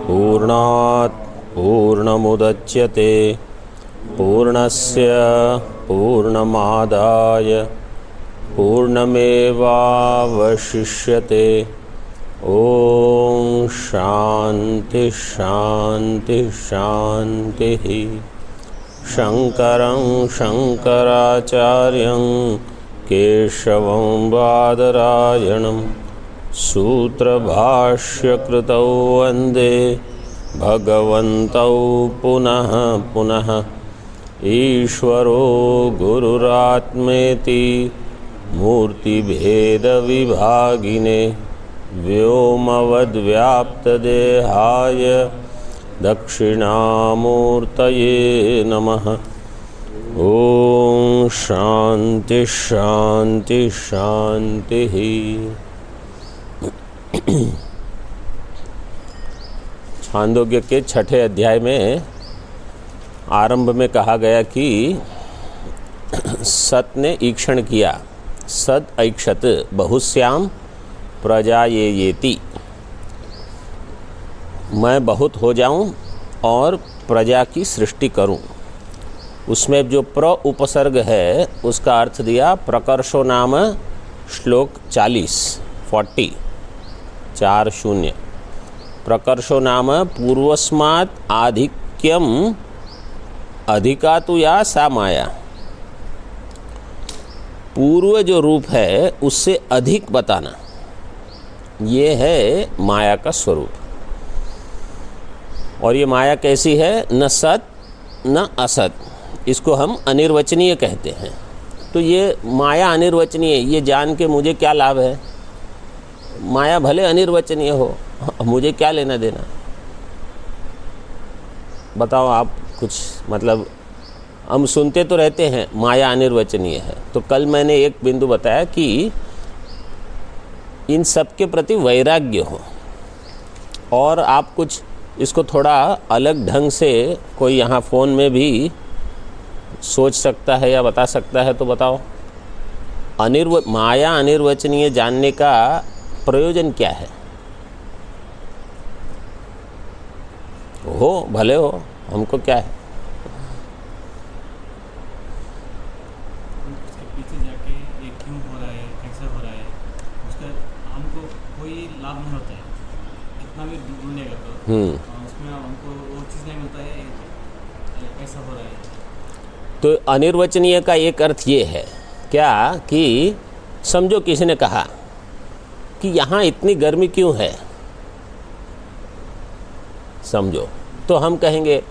पूर्णात् पूर्णमुदच्यते पूर्णस्य पूर्णमादाय पूर्णमेवावशिष्यते। ओम शांति शांति शांतिः। शंकरं शंकराचार्यं केशवं बादरायणं सूत्रभाष्यकृतौ वन्दे भगवन्तौ पुनः पुनः। ईश्वरो गुरुरात्मेति मूर्तिभेदविभागिने व्योमवद्व्याप्तदेहाय दक्षिणामूर्तये नमः। ओम शांति शांति शांतिः। छांदोग्य के 6ठे अध्याय में आरंभ में कहा गया कि सत ने ईक्षण किया। सद ऐक्षत बहुश्याम प्रजायेति, मैं बहुत हो जाऊं और प्रजा की सृष्टि करूं। उसमें जो प्र उपसर्ग है उसका अर्थ दिया प्रकर्षो नाम श्लोक 40 प्रकर्षो नाम पूर्वस्मात् आधिक्यम अधिकातु या सा माया। पूर्व जो रूप है उससे अधिक बताना, ये है माया का स्वरूप। और ये माया कैसी है? न सत न असत, इसको हम अनिर्वचनीय कहते हैं। तो ये माया अनिर्वचनीय, ये जान के मुझे क्या लाभ है? माया भले अनिर्वचनीय हो, मुझे क्या लेना देना? बताओ आप कुछ। मतलब हम सुनते तो रहते हैं माया अनिर्वचनीय है। तो कल मैंने एक बिंदु बताया कि इन सब के प्रति वैराग्य हो, और आप कुछ इसको थोड़ा अलग ढंग से कोई यहाँ फ़ोन में भी सोच सकता है या बता सकता है तो बताओ। माया अनिर्वचनीय जानने का प्रयोजन क्या है? हो भले हो, हमको क्या है? उसके पीछे जाके ये क्यों हो रहा है, कैसे हो रहा है, उसका हमको कोई लाभ नहीं होता है। इतना भी ढूंढेगा तो उसमें हमको वो चीज़ नहीं मिलता है, कैसा हो रहा है। तो अनिर्वचनीय का एक अर्थ ये है क्या कि समझो किसी ने कहा कि यहाँ इतनी गर्मी क्यों है, समझो, तो हम कहेंगे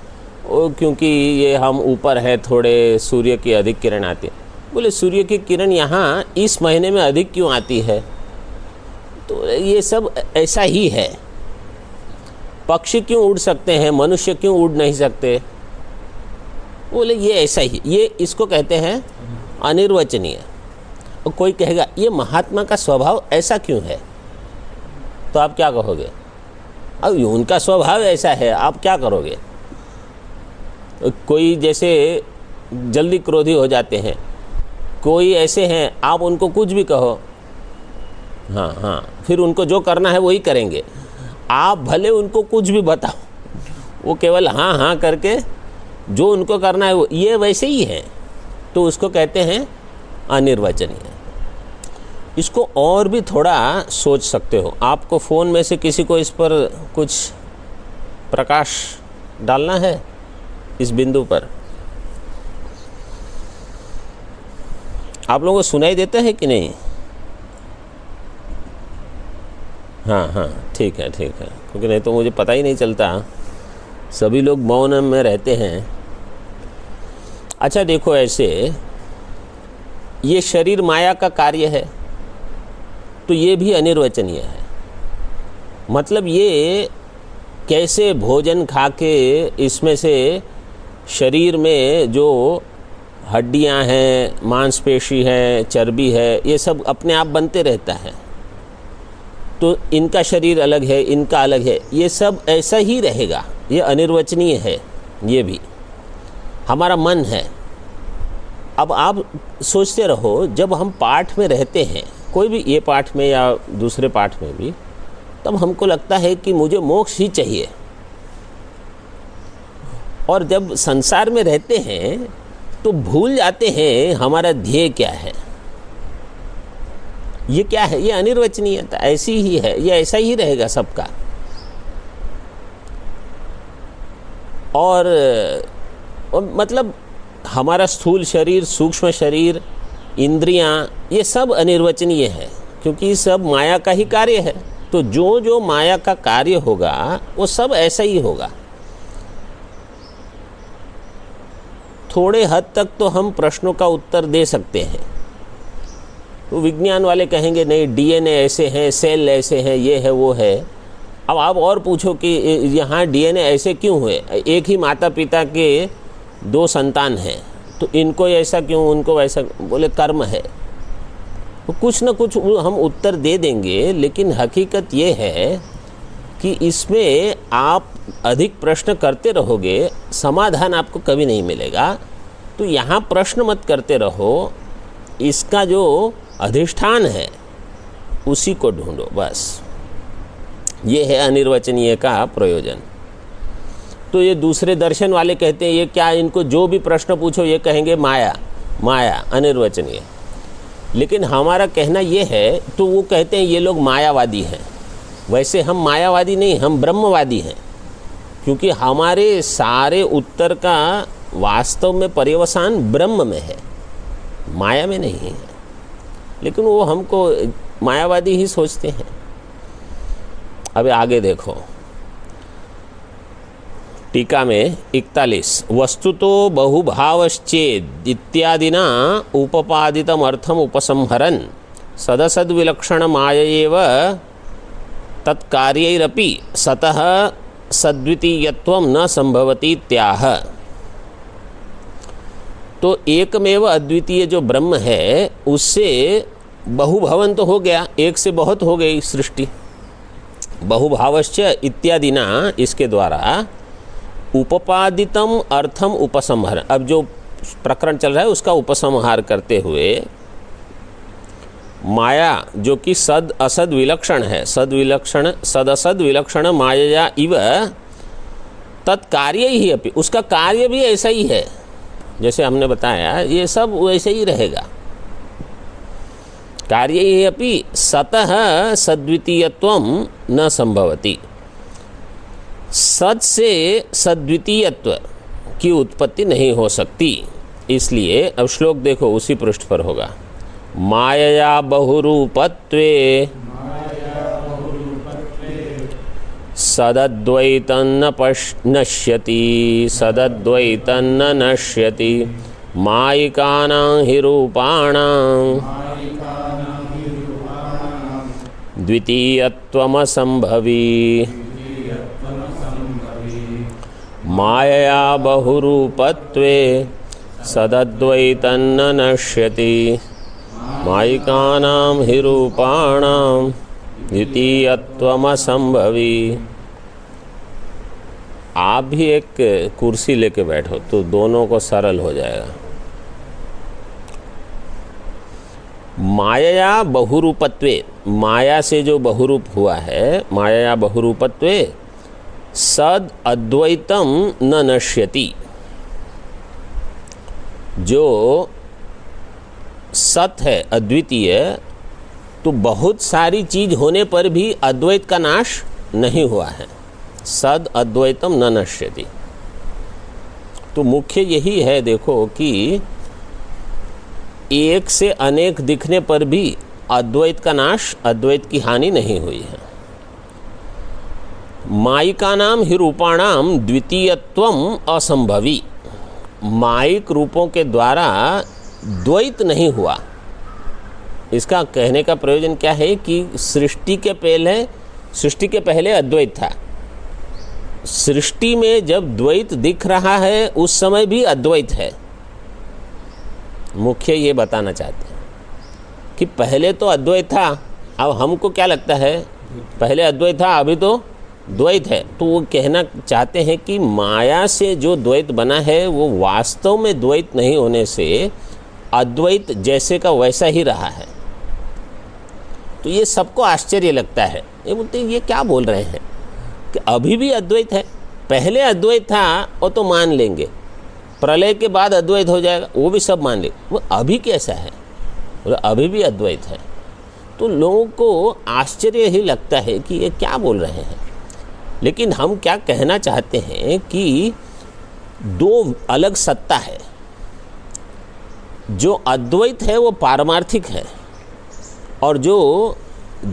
ओ क्योंकि ये हम ऊपर है, थोड़े सूर्य की अधिक किरण आती है। बोले सूर्य की किरण यहाँ इस महीने में अधिक क्यों आती है? तो ये सब ऐसा ही है। पक्षी क्यों उड़ सकते हैं, मनुष्य क्यों उड़ नहीं सकते? बोले ये ऐसा ही, ये इसको कहते हैं अनिर्वचनीय। और कोई कहेगा ये महात्मा का स्वभाव ऐसा क्यों है, तो आप क्या कहोगे? अब उनका स्वभाव ऐसा है, आप क्या करोगे? कोई जैसे जल्दी क्रोधी हो जाते हैं, कोई ऐसे हैं आप उनको कुछ भी कहो, हाँ, फिर उनको जो करना है वही करेंगे। आप भले उनको कुछ भी बताओ, वो केवल हाँ करके जो उनको करना है वो, ये वैसे ही है। तो उसको कहते हैं अनिर्वचनीय। इसको और भी थोड़ा सोच सकते हो। आपको फ़ोन में से किसी को इस पर कुछ प्रकाश डालना है इस बिंदु पर। आप लोगों को सुनाई देता है कि नहीं? हाँ, ठीक है, क्योंकि नहीं तो मुझे पता ही नहीं चलता, सभी लोग मौन में रहते हैं। अच्छा देखो, ऐसे ये शरीर माया का कार्य है, तो ये भी अनिर्वचनीय है। मतलब ये कैसे भोजन खा के इसमें से शरीर में जो हड्डियां हैं, मांसपेशी है, चर्बी है, ये सब अपने आप बनते रहता है। तो इनका शरीर अलग है, इनका अलग है, ये सब ऐसा ही रहेगा, ये अनिर्वचनीय है। ये भी हमारा मन है। अब आप सोचते रहो, जब हम पाठ में रहते हैं, कोई भी, ये पाठ में या दूसरे पाठ में भी, तब हमको लगता है कि मुझे मोक्ष ही चाहिए, और जब संसार में रहते हैं तो भूल जाते हैं हमारा ध्येय क्या है। ये क्या है? ये अनिर्वचनीयता ऐसी ही है, ये ऐसा ही रहेगा सबका। और मतलब हमारा स्थूल शरीर, सूक्ष्म शरीर, इंद्रियां, ये सब अनिर्वचनीय है, क्योंकि सब माया का ही कार्य है। तो जो जो माया का कार्य होगा वो सब ऐसा ही होगा। थोड़े हद तक तो हम प्रश्नों का उत्तर दे सकते हैं। तो विज्ञान वाले कहेंगे नहीं, डीएनए ऐसे हैं, सेल ऐसे हैं, ये है वो है। अब आप और पूछो कि यहाँ डीएनए ऐसे क्यों हुए? एक ही माता पिता के 2 संतान हैं, तो इनको ऐसा क्यों, उनको वैसा? बोले कर्म है। तो कुछ न कुछ हम उत्तर दे देंगे, लेकिन हकीकत ये है कि इसमें आप अधिक प्रश्न करते रहोगे, समाधान आपको कभी नहीं मिलेगा। तो यहाँ प्रश्न मत करते रहो, इसका जो अधिष्ठान है उसी को ढूंढो, बस। ये है अनिर्वचनीय का प्रयोजन। तो ये दूसरे दर्शन वाले कहते हैं ये क्या, इनको जो भी प्रश्न पूछो ये कहेंगे माया, माया अनिर्वचनीय। लेकिन हमारा कहना ये है, तो वो कहते हैं ये लोग मायावादी हैं। वैसे हम मायावादी नहीं, हम ब्रह्मवादी हैं, क्योंकि हमारे सारे उत्तर का वास्तव में पर्यवसान ब्रह्म में है, माया में नहीं है। लेकिन वो हमको मायावादी ही सोचते हैं। अब आगे देखो, टीका में 41, वस्तुतो बहुभावश्चेद इत्यादिना उपपादितम अर्थम उपसंहरन् सदसद्विलक्षण मायैव तत्कार्यैरपि सतः सद्वितीयत्वं न संभवति इत्याह। तो एकमेव अद्वितीय जो ब्रह्म है उससे बहुभवन तो हो गया, एक से बहुत हो गई सृष्टि। बहुभावश्च इत्यादिना, इसके द्वारा उपपादितम अर्थम उपसंहार, अब जो प्रकरण चल रहा है उसका उपसंहार करते हुए माया जो कि सद असद विलक्षण है, सदविलक्षण सदसद विलक्षण माया इव तत्कार्य ही अपि, उसका कार्य भी ऐसा ही है जैसे हमने बताया, ये सब वैसे ही रहेगा। कार्य ही अपि सतः सद्वितीयत्वं न संभवति, सद से सद्वितीयत्व की उत्पत्ति नहीं हो सकती। इसलिए अब श्लोक देखो, उसी पृष्ठ पर होगा, मायया बहुरूपत्वे सदद्वैतन्न नश्यति, सदद्वैतन्न नश्यति, मायिकानां हि रूपाणां द्वितीयत्वमसंभवी, मायया बहुरूपत्वे सदद्वैतन्न नश्यति, मायिकानां हि रूपाणां द्वितीयत्वमसंभवी। आप भी एक कुर्सी लेके बैठो तो दोनों को सरल हो जाएगा। माया बहुरूपत्वे, माया से जो बहुरूप हुआ है, माया बहुरूपत्वे सद अद्वैतम न नश्यति, जो सत है अद्वितीय, तो बहुत सारी चीज होने पर भी अद्वैत का नाश नहीं हुआ है। सद अद्वैतम न नश्यति, तो मुख्य यही है देखो कि एक से अनेक दिखने पर भी अद्वैत का नाश, अद्वैत की हानि नहीं हुई है। मायिकानां हि रूपाणां द्वितीयत्वं असंभवी, मायिक रूपों के द्वारा द्वैत नहीं हुआ। इसका कहने का प्रयोजन क्या है कि सृष्टि के पहले अद्वैत था। सृष्टि में जब द्वैत दिख रहा है उस समय भी अद्वैत है। मुख्य ये बताना चाहते हैं कि पहले तो अद्वैत था, अब हमको क्या लगता है पहले अद्वैत था अभी तो द्वैत है। तो वो कहना चाहते हैं कि माया से जो द्वैत बना है वो वास्तव में द्वैत नहीं होने से अद्वैत जैसे का वैसा ही रहा है। तो ये सबको आश्चर्य लगता है, ये बोलते हैं ये क्या बोल रहे हैं कि अभी भी अद्वैत है, पहले अद्वैत था वो तो मान लेंगे, प्रलय के बाद अद्वैत हो जाएगा वो भी सब मान लेंगे। वो अभी कैसा है, बोले अभी भी अद्वैत है। तो लोगों को आश्चर्य ही लगता है कि ये क्या बोल रहे हैं। लेकिन हम क्या कहना चाहते हैं कि दो अलग सत्ता है। जो अद्वैत है वो पारमार्थिक है, और जो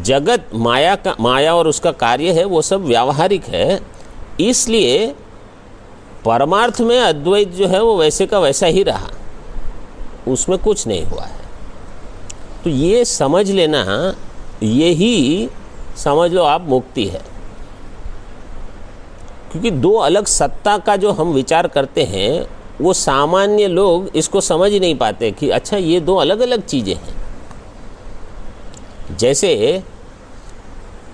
जगत माया और उसका कार्य है वो सब व्यावहारिक है। इसलिए परमार्थ में अद्वैत जो है वो वैसे का वैसा ही रहा, उसमें कुछ नहीं हुआ है। तो ये समझ लेना, यही समझ लो आप मुक्ति है। क्योंकि दो अलग सत्ता का जो हम विचार करते हैं वो सामान्य लोग इसको समझ ही नहीं पाते कि अच्छा ये दो अलग अलग चीज़ें हैं। जैसे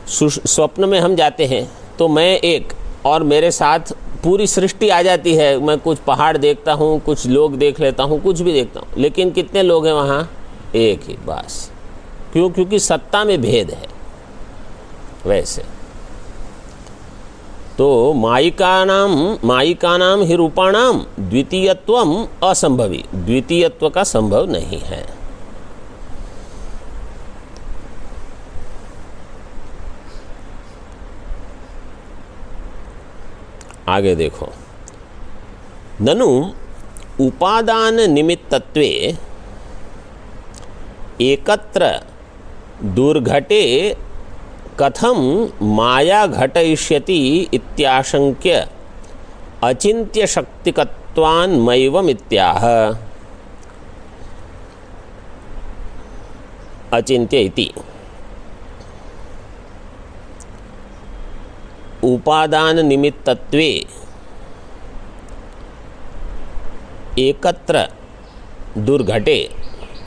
स्वप्न में हम जाते हैं तो मैं एक और मेरे साथ पूरी सृष्टि आ जाती है। मैं कुछ पहाड़ देखता हूँ, कुछ लोग देख लेता हूँ, कुछ भी देखता हूँ, लेकिन कितने लोग हैं वहाँ? एक ही बस। क्यों? क्योंकि सत्ता में भेद है। वैसे तो मायिकानाम ही रूपाणाम द्वितीयत्वम असंभवी, द्वितीयत्व का संभव नहीं है। आगे देखो, ननु उपादान निमित्तत्वे एकत्र दुर्घटे कथम माया घटयिष्यति इत्याशंक्य अचिन्त्य शक्तिकत्वान्मैवम् इत्याह। अचिन्त्य इति उपादान निमित्तत्वे एकत्र दुर्घटे,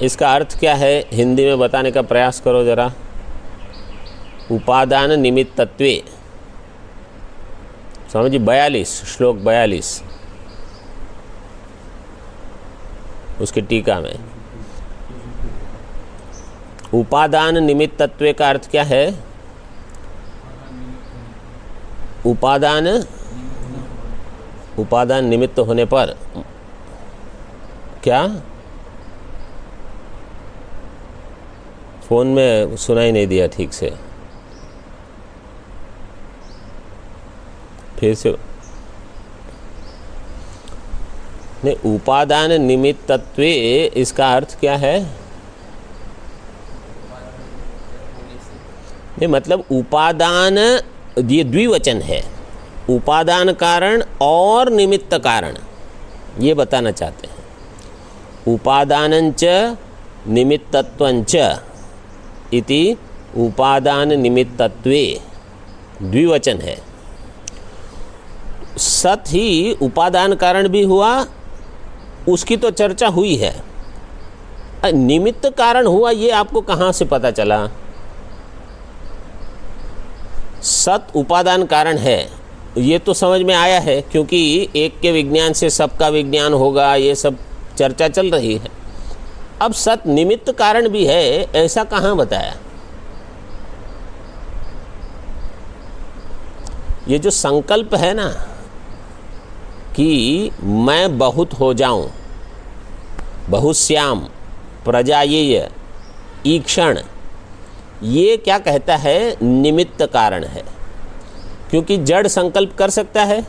इसका अर्थ क्या है हिंदी में बताने का प्रयास करो जरा। उपादान निमित्तत्वे, समझिए 42 श्लोक 42 उसकी टीका में। उपादान निमित्तत्वे का अर्थ क्या है? उपादान निमित्त होने पर क्या? फोन में सुनाई नहीं दिया ठीक से, फिर से नहीं। उपादान निमित्तत्वे इसका अर्थ क्या है? नहीं मतलब उपादान, ये द्विवचन है। उपादान कारण और निमित्त कारण, ये बताना चाहते हैं। उपादानंच निमित्तत्वंच इति उपादान निमित्तत्वे द्विवचन है। सत ही उपादान कारण भी हुआ, उसकी तो चर्चा हुई है। निमित्त कारण हुआ ये आपको कहाँ से पता चला? सत उपादान कारण है ये तो समझ में आया है, क्योंकि एक के विज्ञान से सबका विज्ञान होगा, ये सब चर्चा चल रही है। अब सत निमित्त कारण भी है, ऐसा कहाँ बताया? ये जो संकल्प है ना कि मैं बहुत हो जाऊं, बहुश्याम प्रजायेय ईक्षण, ये क्या कहता है? निमित्त कारण है। क्योंकि जड़ संकल्प कर सकता है,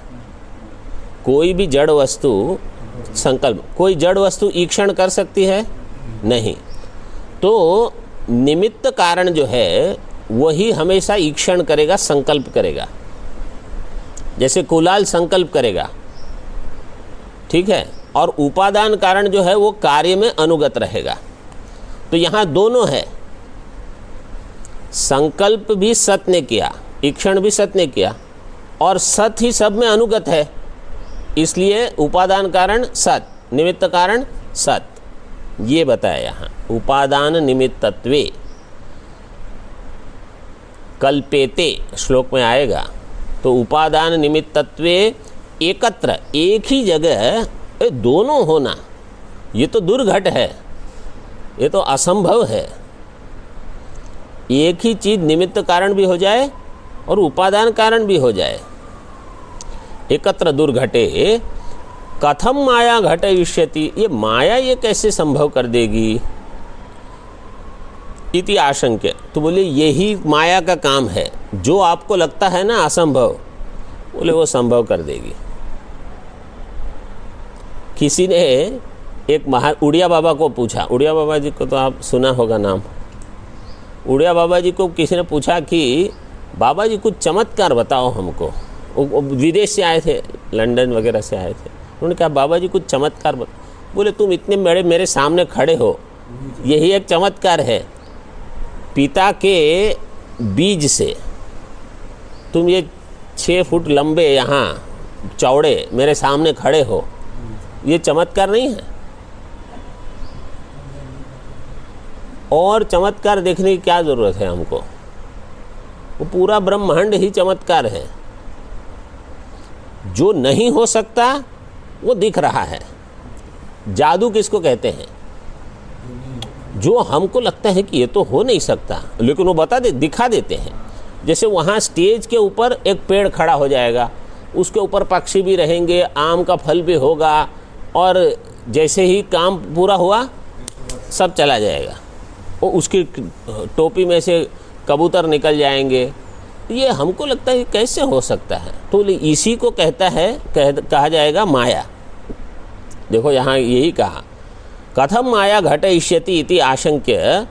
कोई भी जड़ वस्तु संकल्प, कोई जड़ वस्तु ईक्षण कर सकती है? नहीं। तो निमित्त कारण जो है वही हमेशा ईक्षण करेगा, संकल्प करेगा। जैसे कुलाल संकल्प करेगा, ठीक है, और उपादान कारण जो है वो कार्य में अनुगत रहेगा। तो यहाँ दोनों है, संकल्प भी सत ने किया, ईक्षण भी सत ने किया, और सत ही सब में अनुगत है। इसलिए उपादान कारण सत, निमित्त कारण सत, ये बताया यहाँ। उपादान निमित्तत्वे कल्पेते श्लोक में आएगा। तो उपादान निमित्तत्वे एकत्र, एक ही जगह दोनों होना, ये तो दुर्घट है, ये तो असंभव है। एक ही चीज़ निमित्त कारण भी हो जाए और उपादान कारण भी हो जाए। एकत्र दुर्घटे कथम माया घटयिष्यति, ये माया ये कैसे संभव कर देगी। इति आशंक्य, तो बोले यही माया का काम है, जो आपको लगता है ना असंभव, बोले वो संभव कर देगी। किसी ने एक उड़िया बाबा को पूछा, उड़िया बाबा जी को तो आप सुना होगा नाम। उड़िया बाबा जी को किसी ने पूछा कि बाबा जी कुछ चमत्कार बताओ हमको। वो विदेश से आए थे, लंदन वगैरह से आए थे। उन्होंने कहा बाबा जी कुछ चमत्कार बोले तुम इतने मेरे सामने खड़े हो, यही एक चमत्कार है। पिता के बीज से तुम ये 6 फुट लंबे यहाँ चौड़े मेरे सामने खड़े हो, ये चमत्कार नहीं है। और चमत्कार देखने की क्या ज़रूरत है हमको, वो पूरा ब्रह्मांड ही चमत्कार है। जो नहीं हो सकता वो दिख रहा है। जादू किसको कहते हैं, जो हमको लगता है कि ये तो हो नहीं सकता, लेकिन वो दिखा देते हैं। जैसे वहाँ स्टेज के ऊपर एक पेड़ खड़ा हो जाएगा, उसके ऊपर पक्षी भी रहेंगे, आम का फल भी होगा, और जैसे ही काम पूरा हुआ सब चला जाएगा, वो उसकी टोपी में से कबूतर निकल जाएंगे। ये हमको लगता है कैसे हो सकता है, तो इसी को कहा जाएगा माया। देखो यहाँ यही कहा, कथम माया घटयिष्यति इति आशंक्य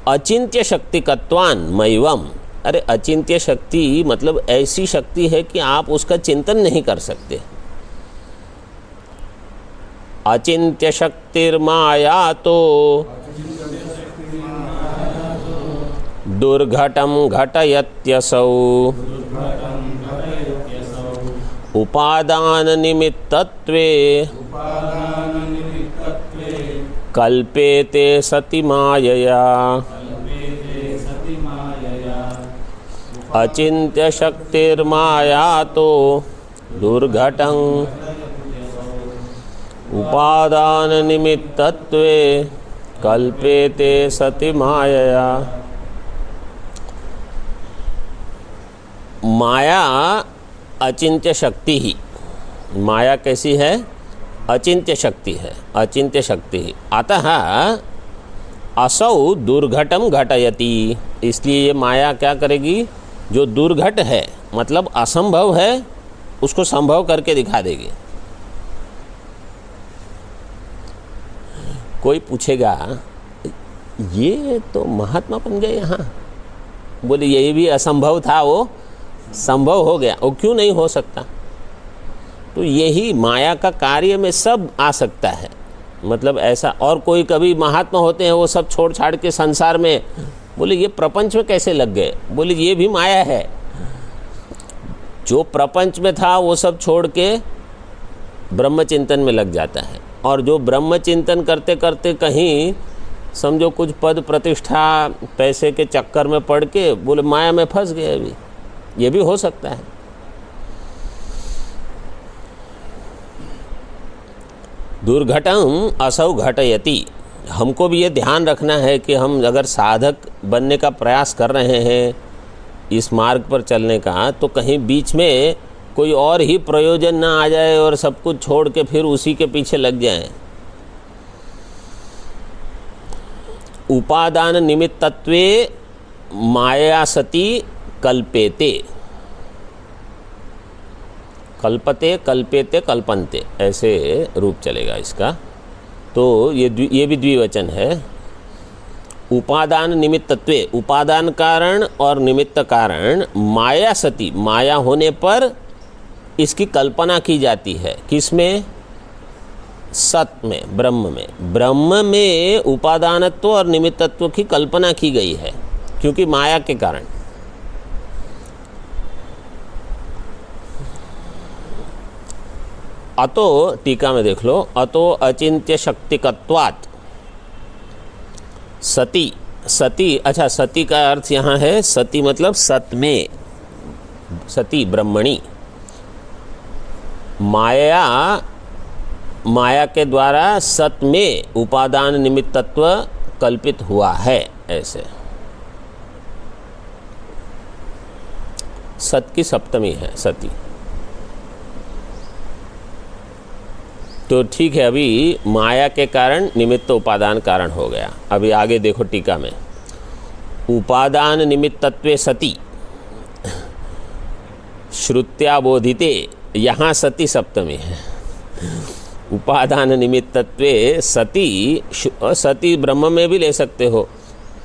अचिंत्य शक्तिकत्वान् मैवम। अरे अचिंत्य शक्ति मतलब ऐसी शक्ति है कि आप उसका चिंतन नहीं कर सकते। अचिंत्य शक्तिर्माया तो दुर्घटम घटयत्यसौ उपादान निमित्तत्वे कल्पेते सति मायया। अचिंत्य शक्तिर्माया तो दुर्घटं उपादान निमित्तत्वे कल्पेते सति मायया। माया अचिंत्य शक्ति ही, माया कैसी है, अचिंत्य शक्ति है, अचिंत्य शक्ति ही। अतः असौ दुर्घटम घटयति, इसलिए ये माया क्या करेगी, जो दुर्घट है मतलब असंभव है उसको संभव करके दिखा देगी। कोई पूछेगा ये तो महात्मा बन गए यहाँ, बोले यही भी असंभव था वो संभव हो गया, वो क्यों नहीं हो सकता। तो यही माया का कार्य में सब आ सकता है, मतलब ऐसा। और कोई कभी महात्मा होते हैं वो सब छोड़ छाड़ के संसार में, बोले ये प्रपंच में कैसे लग गए, बोले ये भी माया है। जो प्रपंच में था वो सब छोड़ के ब्रह्म चिंतन में लग जाता है, और जो ब्रह्म चिंतन करते करते कहीं समझो कुछ पद प्रतिष्ठा पैसे के चक्कर में पड़ के बोले माया में फंस गए, अभी ये भी हो सकता है। दुर्घटम असौ घटयति, हमको भी ये ध्यान रखना है कि हम अगर साधक बनने का प्रयास कर रहे हैं इस मार्ग पर चलने का, तो कहीं बीच में कोई और ही प्रयोजन ना आ जाए और सब कुछ छोड़ के फिर उसी के पीछे लग जाएं। उपादान निमित्तत्वे माया सति कल्पेते, कल्पते कल्पेते कल्पन्ते, ऐसे रूप चलेगा इसका। तो ये भी द्विवचन है। उपादान निमित्तत्वे, उपादान कारण और निमित्त कारण, माया सति, माया होने पर इसकी कल्पना की जाती है। किसमें, सत में, ब्रह्म में। ब्रह्म में उपादानत्व और निमित्तत्व की कल्पना की गई है, क्योंकि माया के कारण। अतो, टीका में देख लो, अतो अचिंत्य शक्तिकत्वात् सती, सती, अच्छा सती का अर्थ यहाँ है, सती मतलब सत में, सती ब्रह्मणी। माया, माया के द्वारा सत में उपादान निमित्तत्व कल्पित हुआ है, ऐसे। सत की सप्तमी है सती। तो ठीक है, अभी माया के कारण निमित्त उपादान कारण हो गया। अभी आगे देखो टीका में, उपादान निमित्तत्वे सति श्रुत्याबोधिते, यहाँ सति सप्तमी है। उपादान निमित्तत्वे सति, सति ब्रह्म में भी ले सकते हो,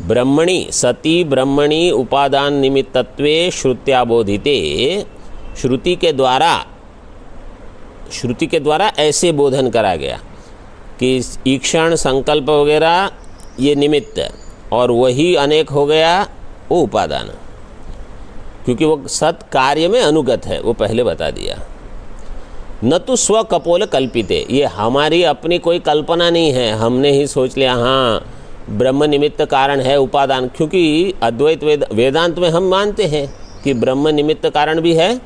ब्रह्मणि सति ब्रह्मणि उपादान निमित्तत्वे श्रुत्याबोधिते, श्रुति के द्वारा ऐसे बोधन करा गया कि ईक्षण संकल्प वगैरह ये निमित्त और वही अनेक हो गया वो उपादान, क्योंकि वो सत कार्य में अनुगत है, वो पहले बता दिया। न तो स्व कपोल कल्पिते, ये हमारी अपनी कोई कल्पना नहीं है, हमने ही सोच लिया हाँ ब्रह्म निमित्त कारण है उपादान, क्योंकि अद्वैत वेदांत में हम मानते हैं कि ब्रह्म निमित्त कारण भी है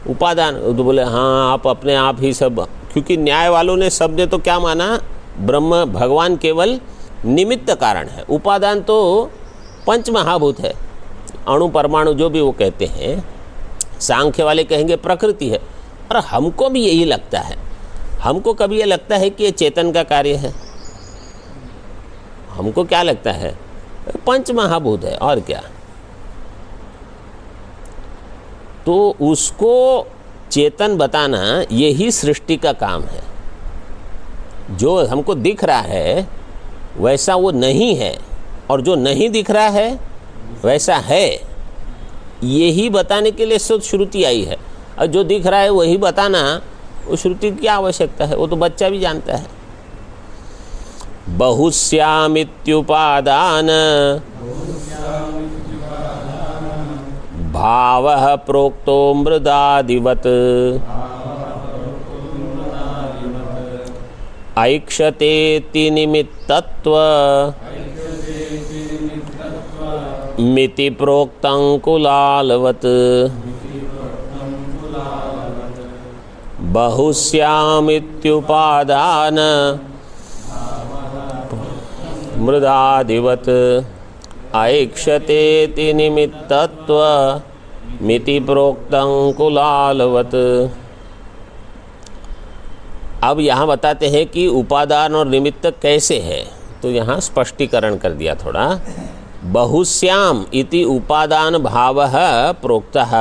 उपादान। तो बोले हाँ आप अपने आप ही सब, क्योंकि न्याय वालों ने सब ने तो क्या माना, ब्रह्म भगवान केवल निमित्त कारण है, उपादान तो पंच महाभूत है, अणु परमाणु जो भी वो कहते हैं। सांख्य वाले कहेंगे प्रकृति है, और हमको भी यही लगता है। हमको कभी ये लगता है कि ये चेतन का कार्य है, हमको क्या लगता है पंच महाभूत है और क्या। तो उसको चेतन बताना यही सृष्टि का काम है। जो हमको दिख रहा है वैसा वो नहीं है, और जो नहीं दिख रहा है वैसा है, यही बताने के लिए शुद्ध श्रुति आई है। और जो दिख रहा है वही बताना, वो श्रुति की क्या आवश्यकता है, वो तो बच्चा भी जानता है। बहुश्यामित्युपादान भावः प्रोक्तो मृदादिवत् ऐक्षतेति निमित्तत्व मिति प्रोक्तं कुलालवत्। बहुश्यामित्युपादान मृदादिवत् ऐक्षतेति निमित्तत्व मिति प्रोक्तं कुलालवत्। अब यहाँ बताते हैं कि उपादान और निमित्त कैसे है, तो यहाँ स्पष्टीकरण कर दिया थोड़ा। बहुश्याम इति उपादान भावः प्रोक्तः,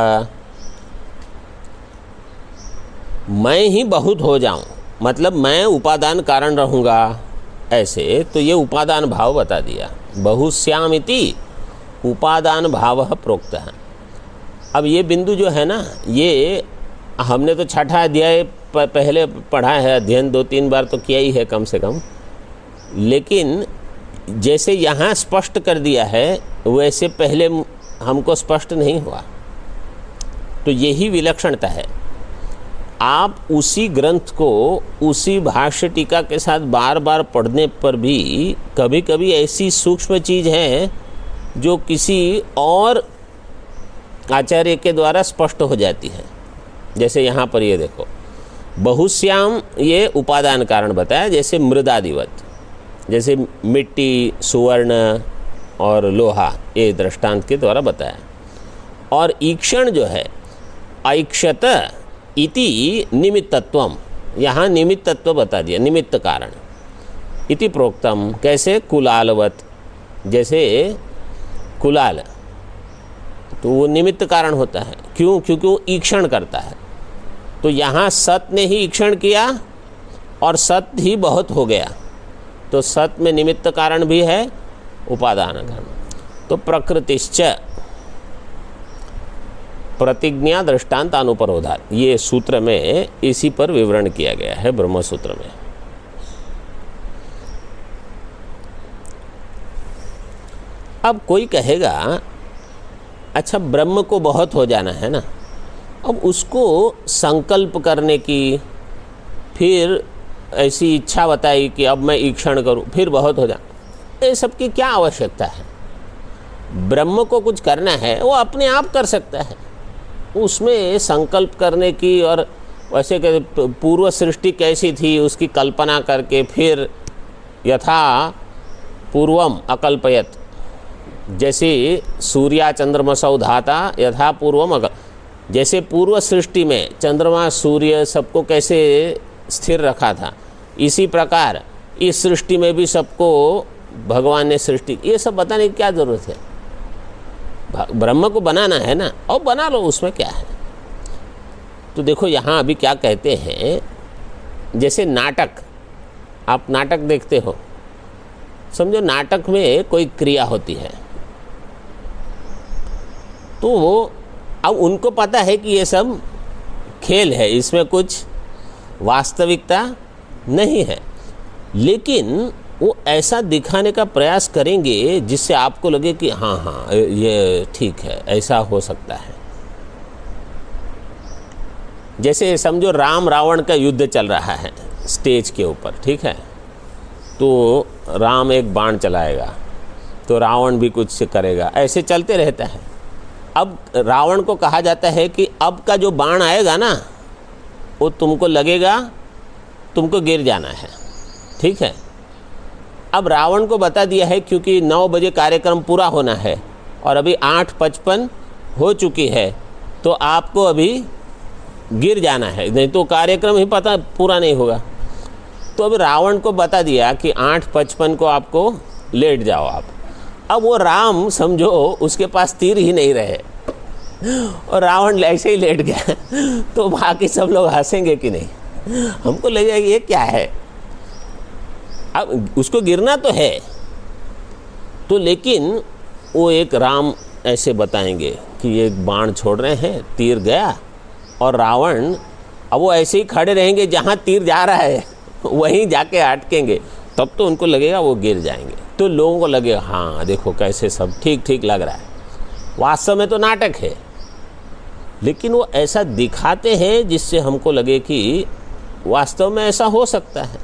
मैं ही बहुत हो जाऊं, मतलब मैं उपादान कारण रहूँगा, ऐसे तो ये उपादान भाव बता दिया। बहुश्याम इति उपादान भावः प्रोक्तः। अब ये बिंदु जो है ना, ये हमने तो छठा अध्याय पहले पढ़ा है, अध्ययन 2-3 बार तो किया ही है कम से कम, लेकिन जैसे यहाँ स्पष्ट कर दिया है वैसे पहले हमको स्पष्ट नहीं हुआ। तो यही विलक्षणता है। आप उसी ग्रंथ को उसी भाष्य टीका के साथ बार बार पढ़ने पर भी कभी कभी ऐसी सूक्ष्म चीज़ है जो किसी और आचार्य के द्वारा स्पष्ट हो जाती है। जैसे यहाँ पर ये देखो, बहुश्याम ये उपादान कारण बताया, जैसे मृदादिवत, जैसे मिट्टी, सुवर्ण और लोहा, ये दृष्टांत के द्वारा बताया। और ईक्षण जो है, ऐक्षत इति निमित्तत्वम, यहाँ निमित्तत्व बता दिया, निमित्त कारण। इति प्रोक्तम, कैसे, कुलालवत, जैसे कुलाल, तो वो निमित्त कारण होता है। क्यों? क्योंकि वो ईक्षण करता है। तो यहाँ सत ने ही ईक्षण किया और सत ही बहुत हो गया, तो सत में निमित्त कारण भी है, उपादान कारण। तो प्रकृतिश्च प्रतिज्ञा दृष्टांत अनुपरोधात, ये सूत्र में इसी पर विवरण किया गया है ब्रह्म सूत्र में। अब कोई कहेगा अच्छा ब्रह्म को बहुत हो जाना है ना, अब उसको संकल्प करने की, फिर ऐसी इच्छा बताई कि अब मैं ईक्षण करूं फिर बहुत हो जाना, ये सब की क्या आवश्यकता है? ब्रह्म को कुछ करना है वो अपने आप कर सकता है, उसमें संकल्प करने की और वैसे कि पूर्व सृष्टि कैसी थी उसकी कल्पना करके फिर यथा पूर्वम अकल्पयत, जैसे सूर्या चंद्रमसौ धाता यथा पूर्वम जैसे पूर्व सृष्टि में चंद्रमा सूर्य सबको कैसे स्थिर रखा था, इसी प्रकार इस सृष्टि में भी सबको भगवान ने सृष्टि, ये सब बताने की क्या ज़रूरत है? ब्रह्म को बनाना है ना, और बना लो, उसमें क्या है। तो देखो यहाँ अभी क्या कहते हैं, जैसे नाटक, आप नाटक देखते हो, समझो नाटक में कोई क्रिया होती है, तो अब उनको पता है कि ये सब खेल है, इसमें कुछ वास्तविकता नहीं है, लेकिन वो ऐसा दिखाने का प्रयास करेंगे जिससे आपको लगे कि हाँ हाँ ये ठीक है, ऐसा हो सकता है। जैसे समझो राम रावण का युद्ध चल रहा है स्टेज के ऊपर, ठीक है, तो राम एक बाण चलाएगा तो रावण भी कुछ करेगा, ऐसे चलते रहता है। अब रावण को कहा जाता है कि अब का जो बाण आएगा ना, वो तुमको लगेगा तुमको गिर जाना है, ठीक है। अब रावण को बता दिया है क्योंकि 9 बजे कार्यक्रम पूरा होना है और अभी 8:55 हो चुकी है, तो आपको अभी गिर जाना है, नहीं तो कार्यक्रम ही पता पूरा नहीं होगा। तो अब रावण को बता दिया कि 8:55 को आपको लेट जाओ आप। अब वो राम समझो उसके पास तीर ही नहीं रहे और रावण ऐसे ही लेट गया, तो बाकी सब लोग हंसेंगे कि नहीं? हमको लगेगा ये क्या है। अब उसको गिरना तो है, तो लेकिन वो एक राम ऐसे बताएंगे कि ये बाण छोड़ रहे हैं, तीर गया, और रावण अब वो ऐसे ही खड़े रहेंगे जहाँ तीर जा रहा है वहीं जाके अटकेंगे, तब तो उनको लगेगा वो गिर जाएंगे। तो लोगों को लगेगा हाँ देखो कैसे सब ठीक ठीक लग रहा है। वास्तव में तो नाटक है, लेकिन वो ऐसा दिखाते हैं जिससे हमको लगे कि वास्तव में ऐसा हो सकता है।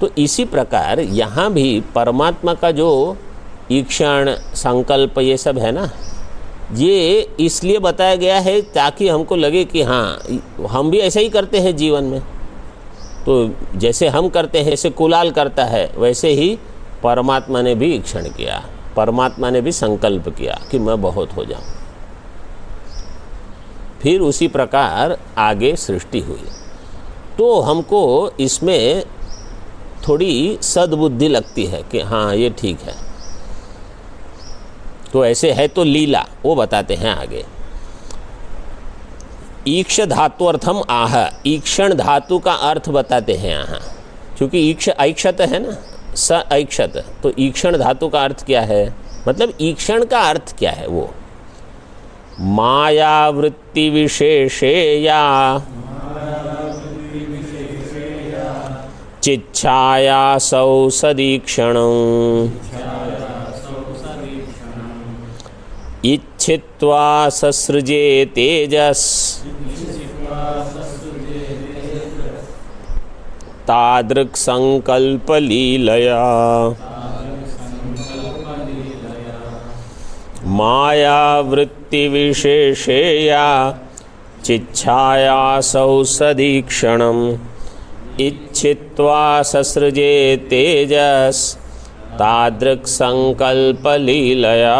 तो इसी प्रकार यहाँ भी परमात्मा का जो ईक्षण, संकल्प, ये सब है ना, ये इसलिए बताया गया है ताकि हमको लगे कि हाँ हम भी ऐसा ही करते हैं जीवन में। तो जैसे हम करते हैं, जैसे कुलाल करता है, वैसे ही परमात्मा ने भी ईक्षण किया, परमात्मा ने भी संकल्प किया कि मैं बहुत हो जाऊं। फिर उसी प्रकार आगे सृष्टि हुई। तो हमको इसमें थोड़ी सद्बुद्धि लगती है कि हाँ ये ठीक है। तो ऐसे है तो लीला, वो बताते हैं आगे। ईक्ष धातु अर्थम आह, ईक्षण धातु का अर्थ बताते हैं यहाँ, क्योंकि ईक्ष ऐक्षत है ना, स ऐक्षत, तो ईक्षण धातु का अर्थ क्या है, मतलब ईक्षण का अर्थ क्या है। वो माया वृत्ति विशेषेया चिच्छाया सौ सदीक्षणं इच्छित्वा ससृजे तेजस तादृक् संकल्प लीलया माया वृत्ति विशेषेया चिच्छाया सौ सदीक्षणम् इच्छित्वा ससृजे तेजस तादृक् संकल्प लीलया।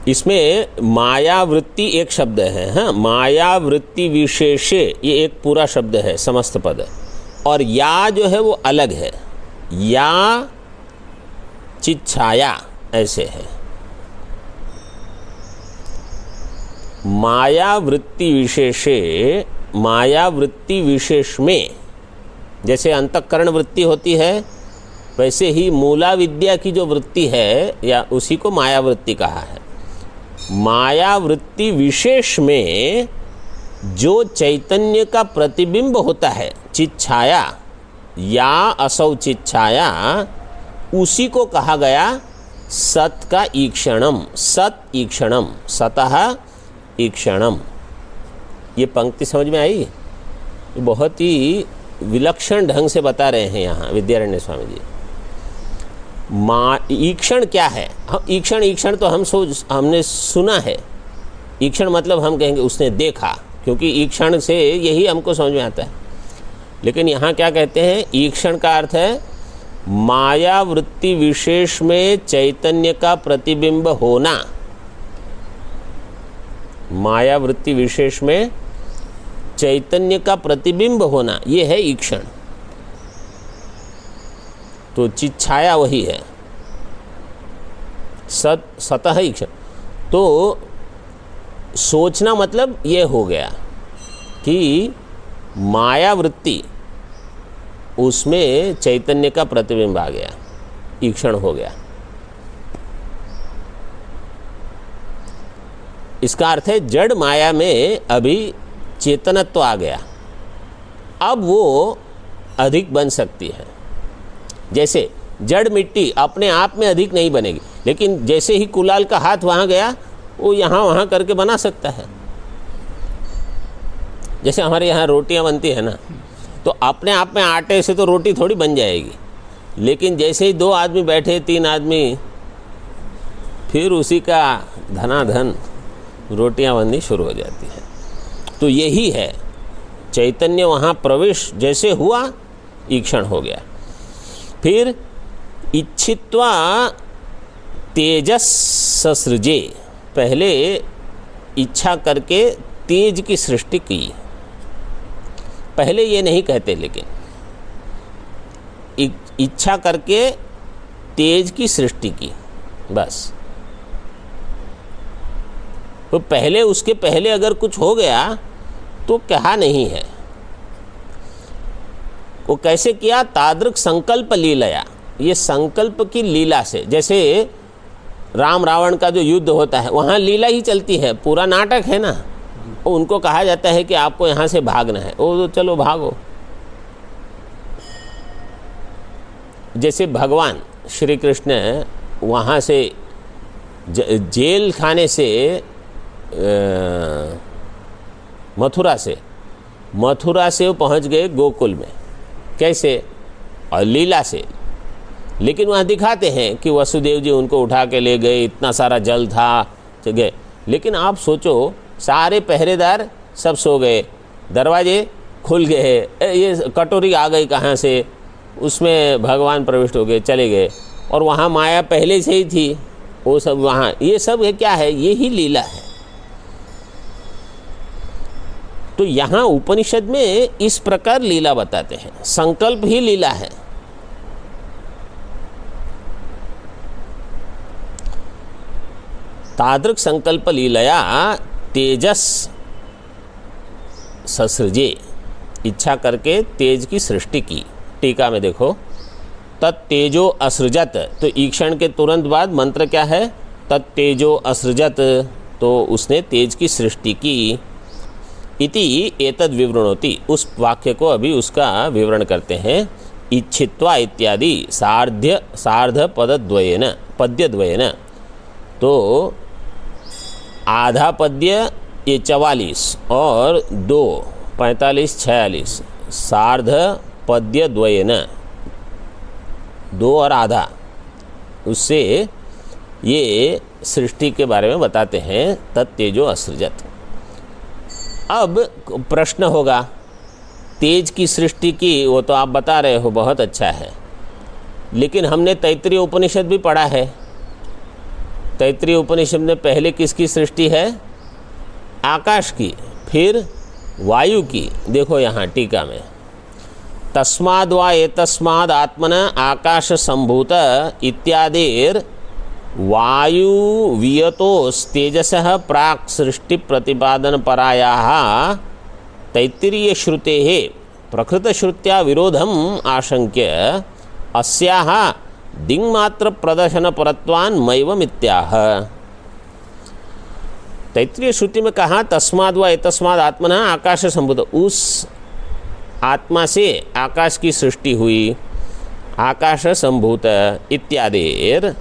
इसमें माया वृत्ति एक शब्द है, हाँ, माया वृत्ति विशेषे ये एक पूरा शब्द है, समस्त पद, और या जो है वो अलग है, या चिच्छाया ऐसे है। माया वृत्ति विशेषे, माया वृत्ति विशेष में जैसे अंतःकरण वृत्ति होती है, वैसे ही मूला विद्या की जो वृत्ति है या उसी को माया वृत्ति कहा है। माया वृत्ति विशेष में जो चैतन्य का प्रतिबिंब होता है, चिच्छाया या असौ चिच्छाया, उसी को कहा गया सत का ईक्षणम, सत ईक्षणम, सतः ईक्षणम। ये पंक्ति समझ में आई? बहुत ही विलक्षण ढंग से बता रहे हैं यहाँ विद्यारण्य स्वामी जी। ईक्षण क्या है? हम ईक्षण तो हमने सुना है। ईक्षण मतलब हम कहेंगे उसने देखा, क्योंकि ईक्षण से यही हमको समझ में आता है। लेकिन यहाँ क्या कहते हैं? ईक्षण का अर्थ है माया वृत्ति विशेष में चैतन्य का प्रतिबिंब होना। माया वृत्ति विशेष में चैतन्य का प्रतिबिंब होना, ये है ईक्षण। तो चित छाया वही है, सतह ईक्षण। तो सोचना मतलब ये हो गया कि माया वृत्ति, उसमें चैतन्य का प्रतिबिंब आ गया, ईक्षण हो गया। इसका अर्थ है जड़ माया में अभी चेतनत्व आ गया, अब वो अधिक बन सकती है। जैसे जड़ मिट्टी अपने आप में अधिक नहीं बनेगी, लेकिन जैसे ही कुलाल का हाथ वहाँ गया, वो यहाँ वहाँ करके बना सकता है। जैसे हमारे यहाँ रोटियाँ बनती है ना, तो अपने आप में आटे से तो रोटी थोड़ी बन जाएगी, लेकिन जैसे ही 2 आदमी बैठे, 3 आदमी, फिर उसी का धनाधन रोटियां बननी शुरू हो जाती है। तो यही है, चैतन्य वहाँ प्रवेश जैसे हुआ, ईक्षण हो गया। फिर इच्छित्वा तेजस ससृजे, पहले इच्छा करके तेज की सृष्टि की। पहले ये नहीं कहते, लेकिन इच्छा करके तेज की सृष्टि की, बस। तो पहले, उसके पहले अगर कुछ हो गया तो कहा नहीं है। वो कैसे किया? तादृक संकल्प लीलया, ये संकल्प की लीला से। जैसे राम रावण का जो युद्ध होता है, वहाँ लीला ही चलती है, पूरा नाटक है ना। उनको कहा जाता है कि आपको यहाँ से भागना है, वो तो चलो भागो। जैसे भगवान श्री कृष्ण वहाँ से जेल खाने से, मथुरा से वो पहुँच गए गोकुल में। कैसे? और लीला से। लेकिन वहाँ दिखाते हैं कि वसुदेव जी उनको उठा के ले गए, इतना सारा जल था, गए। लेकिन आप सोचो, सारे पहरेदार सब सो गए, दरवाजे खुल गए, ये कटोरी आ गई कहाँ से, उसमें भगवान प्रविष्ट हो गए, चले गए। और वहाँ माया पहले से ही थी, वो सब वहाँ, ये सब है क्या है? ये ही लीला है। तो यहाँ उपनिषद में इस प्रकार लीला बताते हैं, संकल्प ही लीला है। तादृक संकल्प लीलया तेजस ससृजे, इच्छा करके तेज की सृष्टि की। टीका में देखो, तत्तेजो असृजत, तो ईक्षण के तुरंत बाद मंत्र क्या है? तत्तेजो असृजत, तो उसने तेज की सृष्टि की। इति एतद् विवृणोति, उस वाक्य को अभी उसका विवरण करते हैं। इच्छित्वा इत्यादि सार्ध पद्यद्वयेन, तो आधा पद्य ये 44 और 2 45 46, सार्ध पद्य द्वयेन, 2 और आधा, उससे ये सृष्टि के बारे में बताते हैं। तत्तेजो असृजत। अब प्रश्न होगा, तेज की सृष्टि की, वो तो आप बता रहे हो, बहुत अच्छा है, लेकिन हमने तैत्तिरीय उपनिषद भी पढ़ा है। तैत्तिरीय उपनिषद में पहले किसकी सृष्टि है? आकाश की, फिर वायु की। देखो यहाँ टीका में, तस्माद् वा एतस्माद् आत्मना आकाश संभूत इत्यादिर वायु वियतोस्तेजसः प्राक् सृष्टि प्रतिपादन परायाः तैत्तिरीय श्रुतेः प्रकृत श्रुत्या विरोधम आशंक्य अस्याः दिङ्मात्र प्रदर्शन परत्वान् मैवमित्याह। तैत्तिरीय श्रुति में कहा, तस्माद् वा एतस्माद् आत्मना आकाश संभूत, उस आत्मा से आकाश की सृष्टि हुई, आकाश संभूत इत्यादिर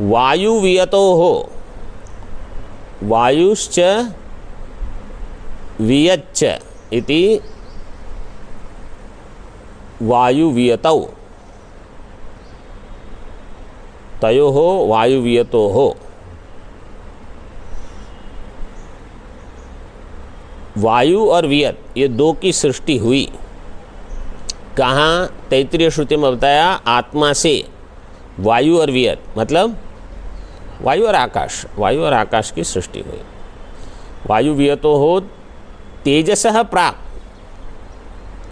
वायु वियतो हो, वायुश्च वियच्च इति वायु वियतौ, तयो हो वायु वियतो हो। वायु और वियत, ये 2 की सृष्टि हुई। कहाँ? तैत्तिरीय श्रुति में बताया, आत्मा से वायु और वियत, मतलब वायु और आकाश की सृष्टि हुई। वायु वियतो हो तेजसः प्राक्,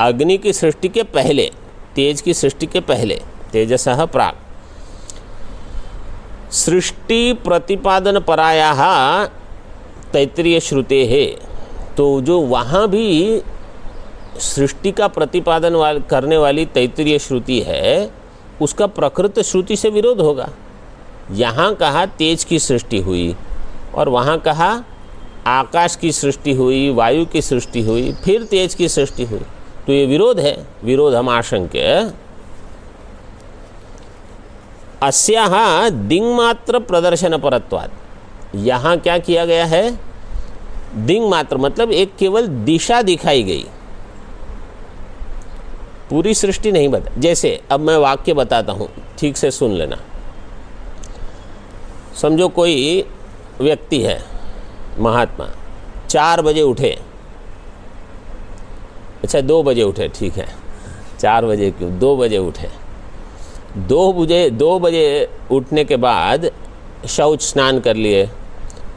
अग्नि की सृष्टि के पहले, तेज की सृष्टि के पहले, तेजसः प्राक्। सृष्टि प्रतिपादन परायाः तैत्तिरीय श्रुते है, तो जो वहाँ भी सृष्टि का प्रतिपादन करने वाली तैत्तिरीय श्रुति है, उसका प्रकृत श्रुति से विरोध होगा। यहाँ कहा तेज की सृष्टि हुई और वहाँ कहा आकाश की सृष्टि हुई, वायु की सृष्टि हुई, फिर तेज की सृष्टि हुई, तो ये विरोध है। विरोध हम आशंक्य। अस्याः दिङ्मात्र प्रदर्शन परत्वात्, यहाँ क्या किया गया है? दिङ्मात्र मतलब एक केवल दिशा दिखाई गई, पूरी सृष्टि नहीं बता। जैसे अब मैं वाक्य बताता हूँ, ठीक से सुन लेना। समझो कोई व्यक्ति है, महात्मा, 4 बजे उठे, अच्छा 2 बजे उठे, ठीक है, 4 बजे क्यों, 2 बजे उठे। 2 बजे उठने के बाद शौच स्नान कर लिए,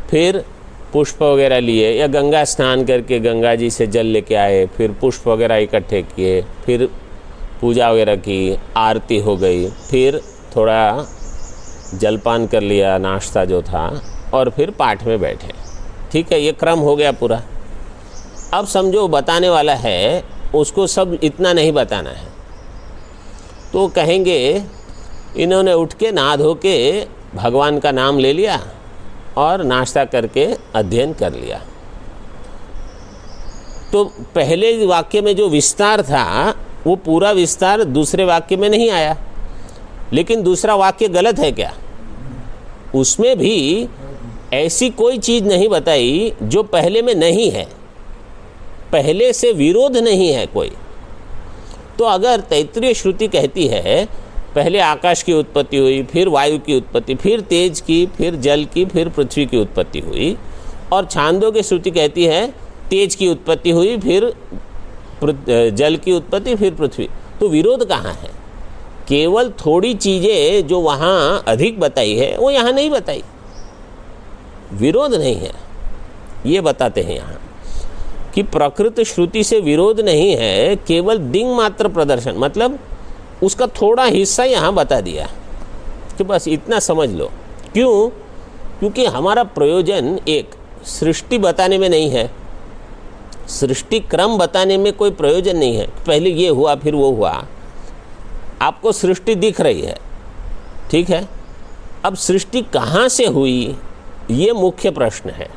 फिर पुष्प वगैरह लिए, या गंगा स्नान करके गंगा जी से जल लेके आए, फिर पुष्प वगैरह इकट्ठे किए, फिर पूजा वगैरह की, आरती हो गई, फिर थोड़ा जलपान कर लिया, नाश्ता जो था, और फिर पाठ में बैठे। ठीक है, ये क्रम हो गया पूरा। अब समझो बताने वाला है, उसको सब इतना नहीं बताना है, तो कहेंगे इन्होंने उठ के नहा धो के भगवान का नाम ले लिया और नाश्ता करके अध्ययन कर लिया। तो पहले वाक्य में जो विस्तार था, वो पूरा विस्तार दूसरे वाक्य में नहीं आया। लेकिन दूसरा वाक्य गलत है क्या? उसमें भी ऐसी कोई चीज़ नहीं बताई जो पहले में नहीं है, पहले से विरोध नहीं है कोई। तो अगर तैत्तिरीय श्रुति कहती है पहले आकाश की उत्पत्ति हुई, फिर वायु की उत्पत्ति, फिर तेज की, फिर जल की, फिर पृथ्वी की उत्पत्ति हुई, और छांदोग्य श्रुति कहती है तेज की उत्पत्ति हुई, फिर जल की उत्पत्ति, फिर पृथ्वी, तो विरोध कहाँ है? केवल थोड़ी चीज़ें जो वहाँ अधिक बताई है वो यहाँ नहीं बताई, विरोध नहीं है। ये बताते हैं यहाँ कि प्रकृत श्रुति से विरोध नहीं है, केवल दिंग मात्र प्रदर्शन, मतलब उसका थोड़ा हिस्सा यहाँ बता दिया कि बस इतना समझ लो। क्यों? क्योंकि हमारा प्रयोजन एक सृष्टि बताने में नहीं है, सृष्टि क्रम बताने में कोई प्रयोजन नहीं है। पहले ये हुआ फिर वो हुआ, आपको सृष्टि दिख रही है, ठीक है। अब सृष्टि कहाँ से हुई, ये मुख्य प्रश्न है।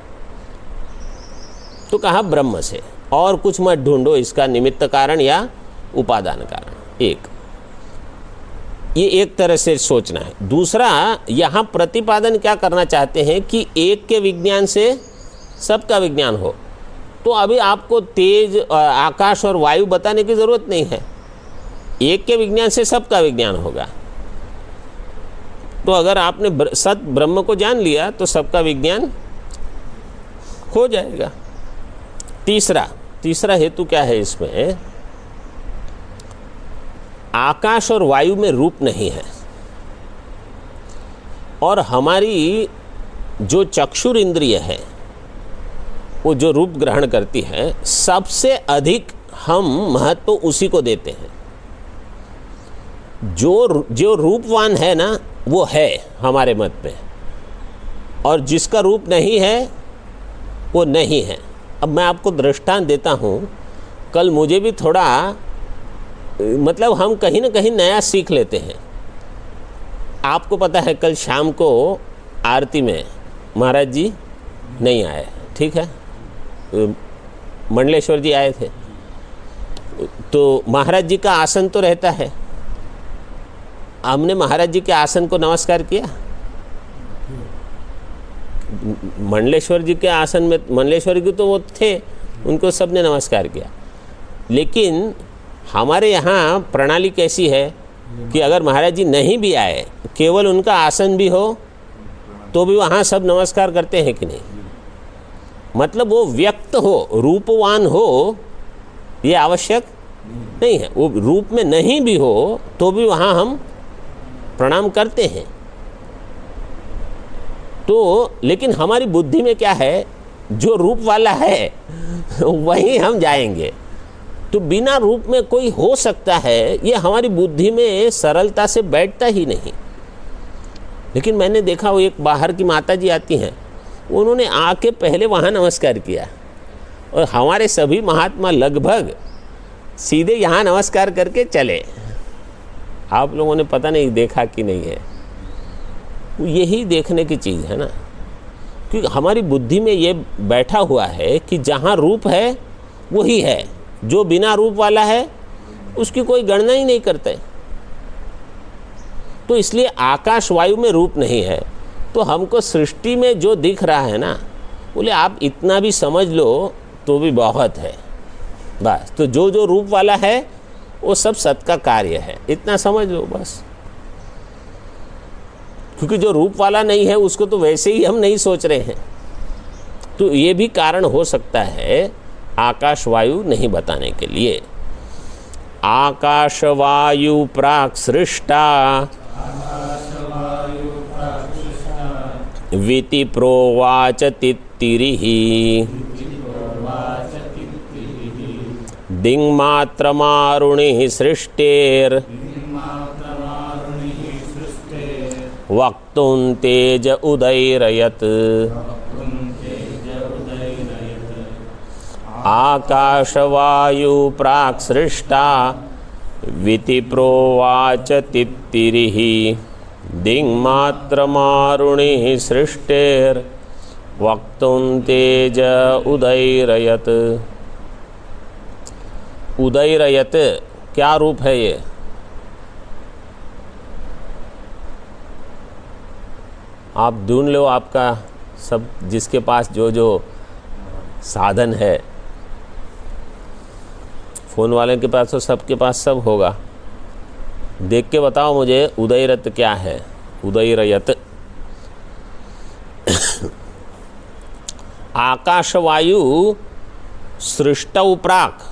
तो कहा ब्रह्म से, और कुछ मत ढूंढो इसका निमित्त कारण या उपादान कारण। ये एक तरह से सोचना है। दूसरा, यहाँ प्रतिपादन क्या करना चाहते हैं कि एक के विज्ञान से सबका विज्ञान हो। तो अभी आपको तेज, आकाश और वायु बताने की ज़रूरत नहीं है, एक के विज्ञान से सबका विज्ञान होगा। तो अगर आपने सत ब्रह्म को जान लिया तो सबका विज्ञान हो जाएगा। तीसरा हेतु क्या है इसमें? आकाश और वायु में रूप नहीं है, और हमारी जो चक्षुर इंद्रिय है वो जो रूप ग्रहण करती है, सबसे अधिक हम महत्व उसी को देते हैं। जो रूपवान है ना, वो है हमारे मत में, और जिसका रूप नहीं है वो नहीं है। अब मैं आपको दृष्टांत देता हूँ। कल मुझे भी थोड़ा, मतलब हम कहीं ना कहीं नया सीख लेते हैं। आपको पता है कल शाम को आरती में महाराज जी नहीं आए, ठीक है, मंडलेश्वर जी आए थे। तो महाराज जी का आसन तो रहता है, हमने महाराज जी के आसन को नमस्कार किया। मंडलेश्वर जी के आसन में, मंडलेश्वर जी तो वो थे, उनको सबने नमस्कार किया। लेकिन हमारे यहाँ प्रणाली कैसी है कि अगर महाराज जी नहीं भी आए, केवल उनका आसन भी हो, तो भी वहाँ सब नमस्कार करते हैं कि नहीं? मतलब वो व्यक्त हो, रूपवान हो, ये आवश्यक नहीं है। वो रूप में नहीं भी हो तो भी वहाँ हम प्रणाम करते हैं। तो लेकिन हमारी बुद्धि में क्या है, जो रूप वाला है वहीं हम जाएंगे। तो बिना रूप में कोई हो सकता है, ये हमारी बुद्धि में सरलता से बैठता ही नहीं। लेकिन मैंने देखा, वो एक बाहर की माता जी आती हैं, उन्होंने आके पहले वहाँ नमस्कार किया, और हमारे सभी महात्मा लगभग सीधे यहाँ नमस्कार करके चले। आप लोगों ने पता नहीं देखा कि नहीं है, यही देखने की चीज़ है ना, क्योंकि हमारी बुद्धि में ये बैठा हुआ है कि जहाँ रूप है वही है, जो बिना रूप वाला है उसकी कोई गणना ही नहीं करते। तो इसलिए आकाश वायु में रूप नहीं है। तो हमको सृष्टि में जो दिख रहा है ना, बोले आप इतना भी समझ लो तो भी बहुत है बस। तो जो जो रूप वाला है वो सब सत का कार्य है, इतना समझ लो बस। क्योंकि जो रूप वाला नहीं है उसको तो वैसे ही हम नहीं सोच रहे हैं। तो ये भी कारण हो सकता है आकाश वायु नहीं बताने के लिए। आकाश वायु प्राक् सृष्टा विति प्रोवाच तित्तिरिः दिङ्मात्रमारुणिः सृष्टेर् वक्तुं तेज उदैरयत् आकाशवायु प्राक् सृष्टा विति प्रोवाच तित्तिरिः दिङ्मात्रमारुणिः सृष्टेर् वक्तुं तेज उदैरयत्। उदैरयत् क्या रूप है ये? आप ढूंढ लो, आपका सब जिसके पास जो जो साधन है, फ़ोन वाले के पास तो सबके पास सब होगा, देख के बताओ मुझे उदैरत क्या है। उदैरयत आकाशवायु सृष्टौ प्राक्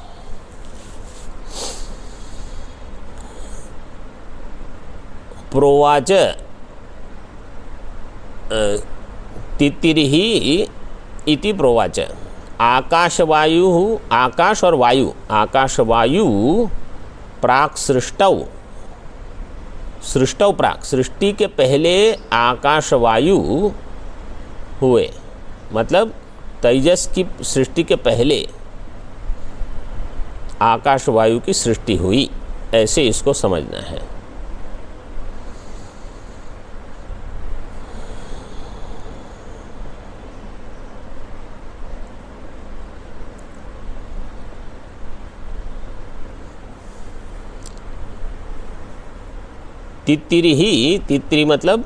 प्रोवाच तित्तिरिः इति प्रोवाच। आकाशवायु, आकाश और वायु, आकाशवायु प्राक् सृष्टौ, सृष्टौ प्राक्, सृष्टि के पहले आकाशवायु हुए, मतलब तेजस की सृष्टि के पहले आकाशवायु की सृष्टि हुई, ऐसे इसको समझना है। तित्तिरी ही, तित्तिरी मतलब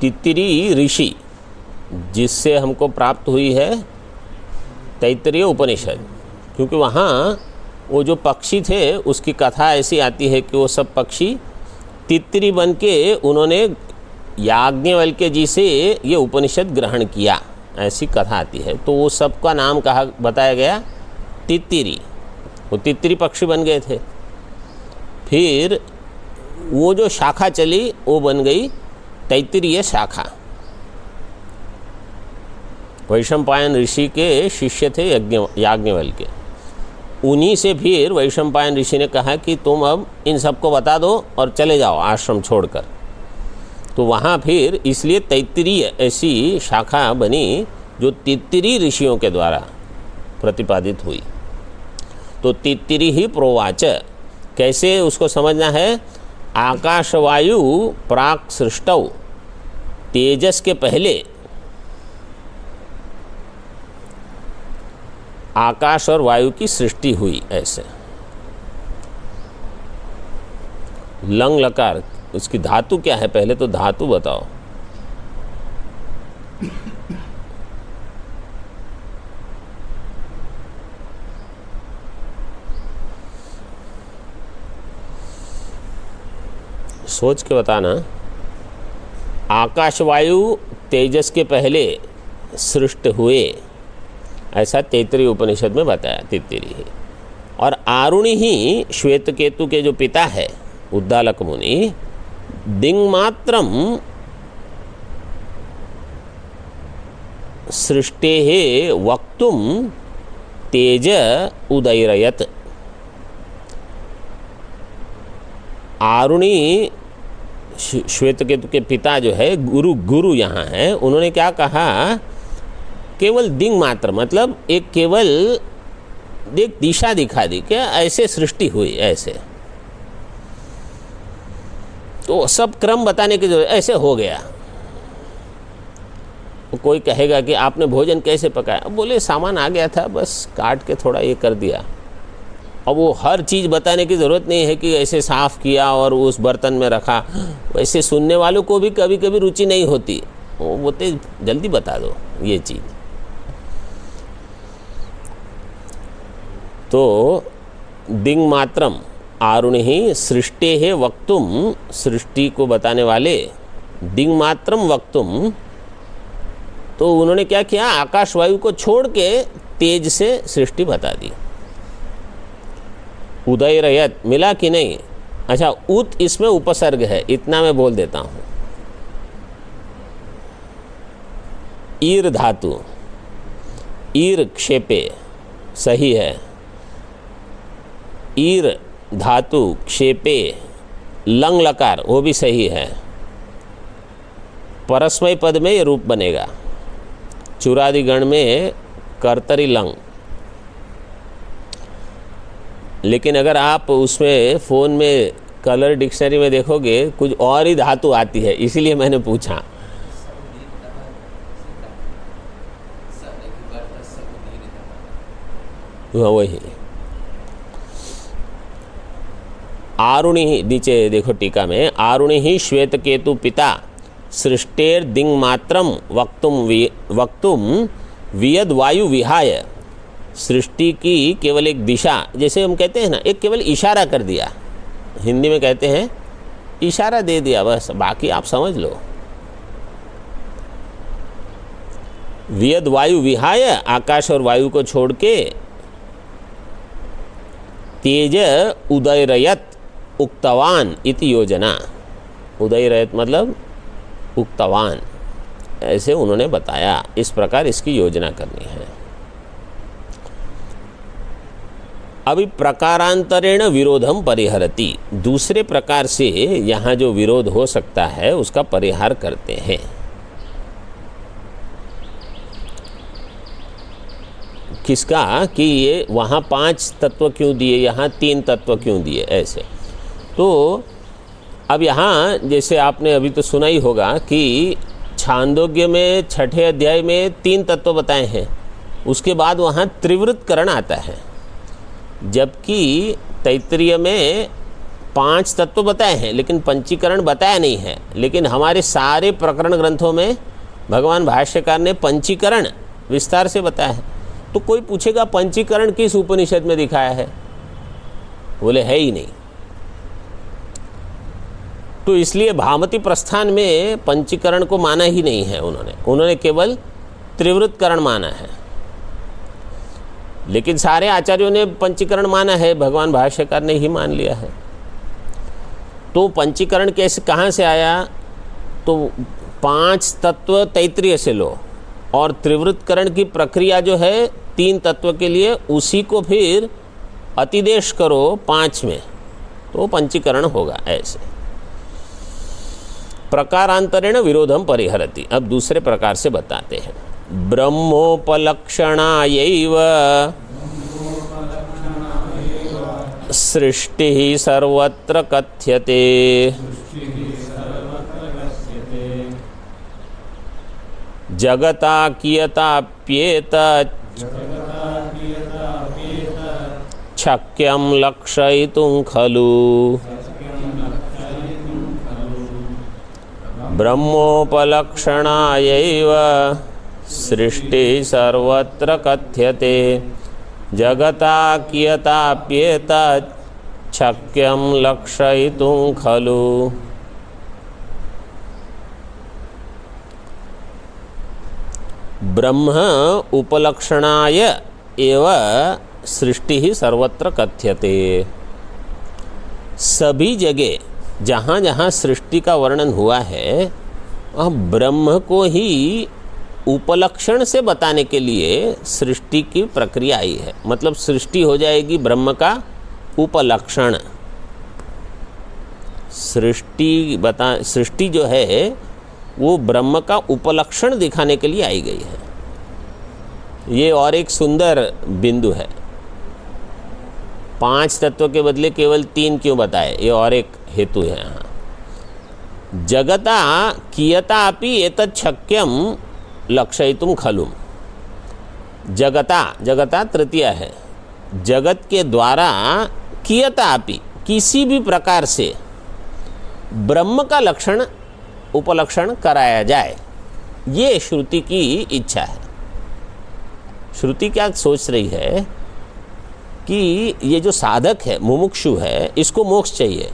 तित्तिरी ऋषि, जिससे हमको प्राप्त हुई है तैत्तिरीय उपनिषद। क्योंकि वहाँ वो जो पक्षी थे उसकी कथा ऐसी आती है कि वो सब पक्षी तित्तिरी बन के उन्होंने याज्ञवल्क्य जी से ये उपनिषद ग्रहण किया, ऐसी कथा आती है। तो वो सबका नाम कहा बताया गया तित्तिरी, वो तित्तिरी पक्षी बन गए थे। फिर वो जो शाखा चली वो बन गई तैत्तिरीय शाखा। वैशंपायन ऋषि के शिष्य थे याज्ञवल्क्य, उन्हीं से फिर वैशंपायन ऋषि ने कहा कि तुम अब इन सबको बता दो और चले जाओ आश्रम छोड़कर। तो वहाँ फिर इसलिए तैत्तिरीय ऐसी शाखा बनी जो तित्तिरी ऋषियों के द्वारा प्रतिपादित हुई। तो तित्तिरी ही प्रोवाच, कैसे उसको समझना है? आकाशवायु प्राक् सृष्टौ, तेजस के पहले आकाश और वायु की सृष्टि हुई, ऐसे। लंग लकार, उसकी धातु क्या है? पहले तो धातु बताओ। सोच के बताना। आकाश वायु तेजस के पहले सृष्ट हुए, ऐसा तैत्तिरीय उपनिषद में बताया तित्तिरी ही। और आरुणि ही श्वेतकेतु के जो पिता है उद्दालक मुनि, दिङ्मात्रम सृष्टेः वक्तुं तेज उदैरयत्। आरुणि श्वेतकेतु के पिता जो है गुरु यहाँ है, उन्होंने क्या कहा, केवल दिंग मात्र, मतलब एक केवल एक दिशा दिखा दी, क्या ऐसे सृष्टि हुई, ऐसे तो सब क्रम बताने की जरूरत, ऐसे हो गया। कोई कहेगा कि आपने भोजन कैसे पकाया, बोले सामान आ गया था, बस काट के थोड़ा ये कर दिया। अब वो हर चीज़ बताने की ज़रूरत नहीं है कि ऐसे साफ़ किया और उस बर्तन में रखा। वैसे सुनने वालों को भी कभी कभी रुचि नहीं होती, वो बोलते जल्दी बता दो ये चीज़। तो दिंग मात्रम आरुणि सृष्टेः वक्तुम, सृष्टि को बताने वाले दिंग मात्रम वक्तुम, तो उन्होंने क्या किया, आकाश वायु को छोड़ के तेज से सृष्टि बता दी। उदैरयत मिला कि नहीं? अच्छा, उत इसमें उपसर्ग है, इतना मैं बोल देता हूँ। ईर धातु, ईर क्षेपे सही है, ईर धातु क्षेपे लंग लकार वो भी सही है। परस्मय पद में ये रूप बनेगा, चुरादि गण में कर्तरी लंग। लेकिन अगर आप उसमें फ़ोन में कलर डिक्शनरी में देखोगे कुछ और ही धातु आती है, इसीलिए मैंने पूछा। वही आरुणि, नीचे देखो टीका में, आरुणि ही श्वेत केतु पिता सृष्टेर दिंग मात्रम वक्तुम वियद वायु विहाय, सृष्टि की केवल एक दिशा, जैसे हम कहते हैं ना, एक केवल इशारा कर दिया, हिंदी में कहते हैं इशारा दे दिया, बस बाकी आप समझ लो। वियद वायु विहाय, आकाश और वायु को छोड़ के, तेज उदयरयत उक्तवान इति योजना, उदयरयत मतलब उक्तवान, ऐसे उन्होंने बताया, इस प्रकार इसकी योजना करनी है। अभी प्रकारांतरेण विरोधम परिहरति, दूसरे प्रकार से यहाँ जो विरोध हो सकता है उसका परिहार करते हैं। किसका, कि ये वहाँ 5 तत्व क्यों दिए, यहाँ 3 तत्व क्यों दिए, ऐसे। तो अब यहाँ जैसे आपने अभी तो सुना ही होगा कि छांदोग्य में 6ठे अध्याय में 3 तत्व बताए हैं, उसके बाद वहाँ त्रिवृत्तकरण आता है, जबकि तैत्तिरीय में 5 तत्व बताए हैं लेकिन पंचीकरण बताया नहीं है। लेकिन हमारे सारे प्रकरण ग्रंथों में भगवान भाष्यकार ने पंचीकरण विस्तार से बताया है। तो कोई पूछेगा पंचीकरण किस उपनिषद में दिखाया है, बोले है ही नहीं। तो इसलिए भामती प्रस्थान में पंचीकरण को माना ही नहीं है उन्होंने केवल त्रिवृत्तकरण माना है। लेकिन सारे आचार्यों ने पंचीकरण माना है, भगवान भाष्यकार ने ही मान लिया है। तो पंचीकरण कैसे, कहाँ से आया, तो 5 तत्व तैत्तिरीय से लो, और त्रिवृत्तकरण की प्रक्रिया जो है 3 तत्व के लिए, उसी को फिर अतिदेश करो 5 में, तो पंचीकरण होगा। ऐसे प्रकारांतरेण विरोधम परिहरति। अब दूसरे प्रकार से बताते हैं, ब्रह्मोपलक्षणायैव सृष्टिः सर्वत्र कथ्यते, जगता कियताप्येतत् शक्यं लक्षयितुं खलु। ब्रह्मोपलक्षणायैव सृष्टिः सर्वत्र कथ्यते, जगता कियताप्येतत् शक्यं लक्षयितुं खलु। ब्रह्म उपलक्षणाय एव सृष्टि सर्वत्र कथ्यते। सभी जगह जहाँ जहाँ सृष्टि का वर्णन हुआ है वहाँ ब्रह्म को ही उपलक्षण से बताने के लिए सृष्टि की प्रक्रिया आई है। मतलब सृष्टि हो जाएगी ब्रह्म का उपलक्षण। सृष्टि जो है वो ब्रह्म का उपलक्षण दिखाने के लिए आई गई है। ये और एक सुंदर बिंदु है। 5 तत्व के बदले केवल 3 क्यों बताए, ये और एक हेतु है यहाँ। जगता कियता अपि एतत् शक्यम लक्षयितुम खलुम। जगता तृतीय है। जगत के द्वारा कियता अपि किसी भी प्रकार से ब्रह्म का लक्षण उपलक्षण कराया जाए, ये श्रुति की इच्छा है। श्रुति क्या सोच रही है कि ये जो साधक है, मुमुक्षु है, इसको मोक्ष चाहिए।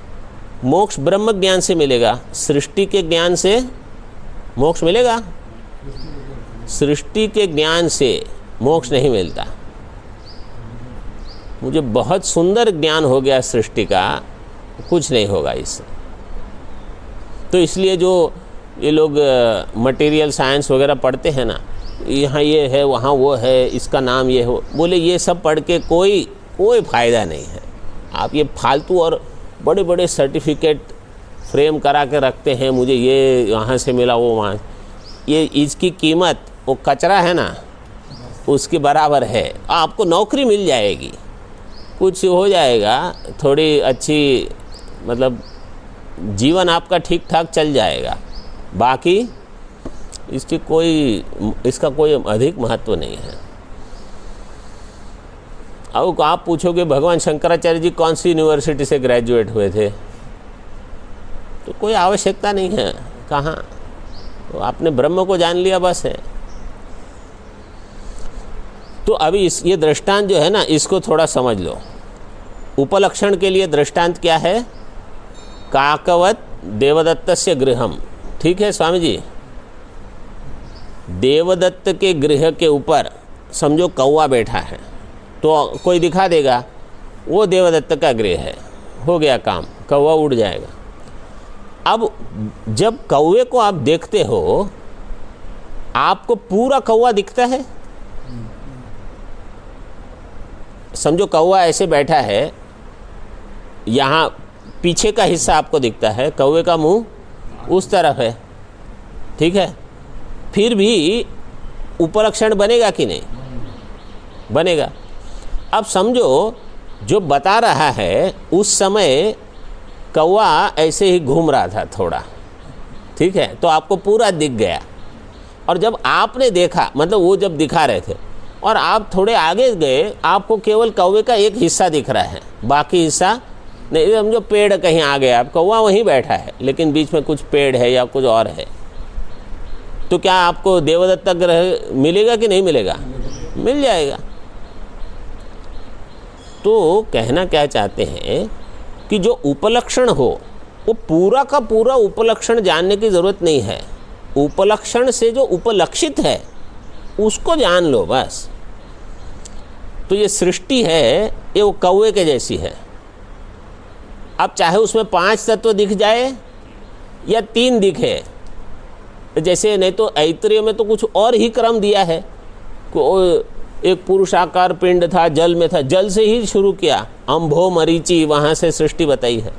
मोक्ष ब्रह्म ज्ञान से मिलेगा, सृष्टि के ज्ञान से मोक्ष मिलेगा? सृष्टि के ज्ञान से मोक्ष नहीं मिलता। मुझे बहुत सुंदर ज्ञान हो गया सृष्टि का, कुछ नहीं होगा इससे। तो इसलिए जो ये लोग मटेरियल साइंस वगैरह पढ़ते हैं ना, यहाँ ये है वहाँ वो है, इसका नाम ये हो, बोले ये सब पढ़ के कोई फ़ायदा नहीं है। आप ये फालतू और बड़े बड़े सर्टिफिकेट फ्रेम करा के रखते हैं, मुझे ये यहाँ से मिला वो वहाँ, ये इसकी कीमत वो कचरा है ना उसके बराबर है। आपको नौकरी मिल जाएगी, कुछ हो जाएगा, थोड़ी अच्छी मतलब जीवन आपका ठीक ठाक चल जाएगा, बाकी इसका कोई अधिक महत्व नहीं है। अब आप पूछोगे भगवान शंकराचार्य जी कौन सी यूनिवर्सिटी से ग्रेजुएट हुए थे, तो कोई आवश्यकता नहीं है। कहाँ, तो आपने ब्रह्म को जान लिया बस है। तो अभी ये दृष्टांत जो है ना, इसको थोड़ा समझ लो। उपलक्षण के लिए दृष्टांत क्या है? काकवत देवदत्तस्य गृहम। ठीक है स्वामी जी, देवदत्त के गृह के ऊपर समझो कौवा बैठा है, तो कोई दिखा देगा वो देवदत्त का गृह है, हो गया काम, कौवा उड़ जाएगा। अब जब कौवे को आप देखते हो, आपको पूरा कौवा दिखता है? समझो कौवा ऐसे बैठा है, यहाँ पीछे का हिस्सा आपको दिखता है, कौवे का मुंह उस तरफ है, ठीक है, फिर भी उपलक्षण बनेगा कि नहीं? बनेगा। अब समझो जो बता रहा है उस समय कौवा ऐसे ही घूम रहा था थोड़ा, ठीक है, तो आपको पूरा दिख गया। और जब आपने देखा, मतलब वो जब दिखा रहे थे और आप थोड़े आगे गए, आपको केवल कौवे का एक हिस्सा दिख रहा है, बाकी हिस्सा नहीं। समझो पेड़ कहीं आ गया, आप कौवा वहीं बैठा है लेकिन बीच में कुछ पेड़ है या कुछ और है, तो क्या आपको देवदत्त ग्रह मिलेगा कि नहीं मिलेगा? मिल जाएगा। तो कहना क्या चाहते हैं कि जो उपलक्षण हो वो पूरा का पूरा उपलक्षण जानने की ज़रूरत नहीं है। उपलक्षण से जो उपलक्षित है उसको जान लो बस। तो ये सृष्टि है, ये वो कौवे के जैसी है। अब चाहे उसमें 5 तत्व दिख जाए या 3 दिखे, जैसे नहीं तो ऐतरेय में तो कुछ और ही क्रम दिया है। एक पुरुषाकार पिंड था, जल में था, जल से ही शुरू किया, अम्भो मरीचि, वहाँ से सृष्टि बताई है।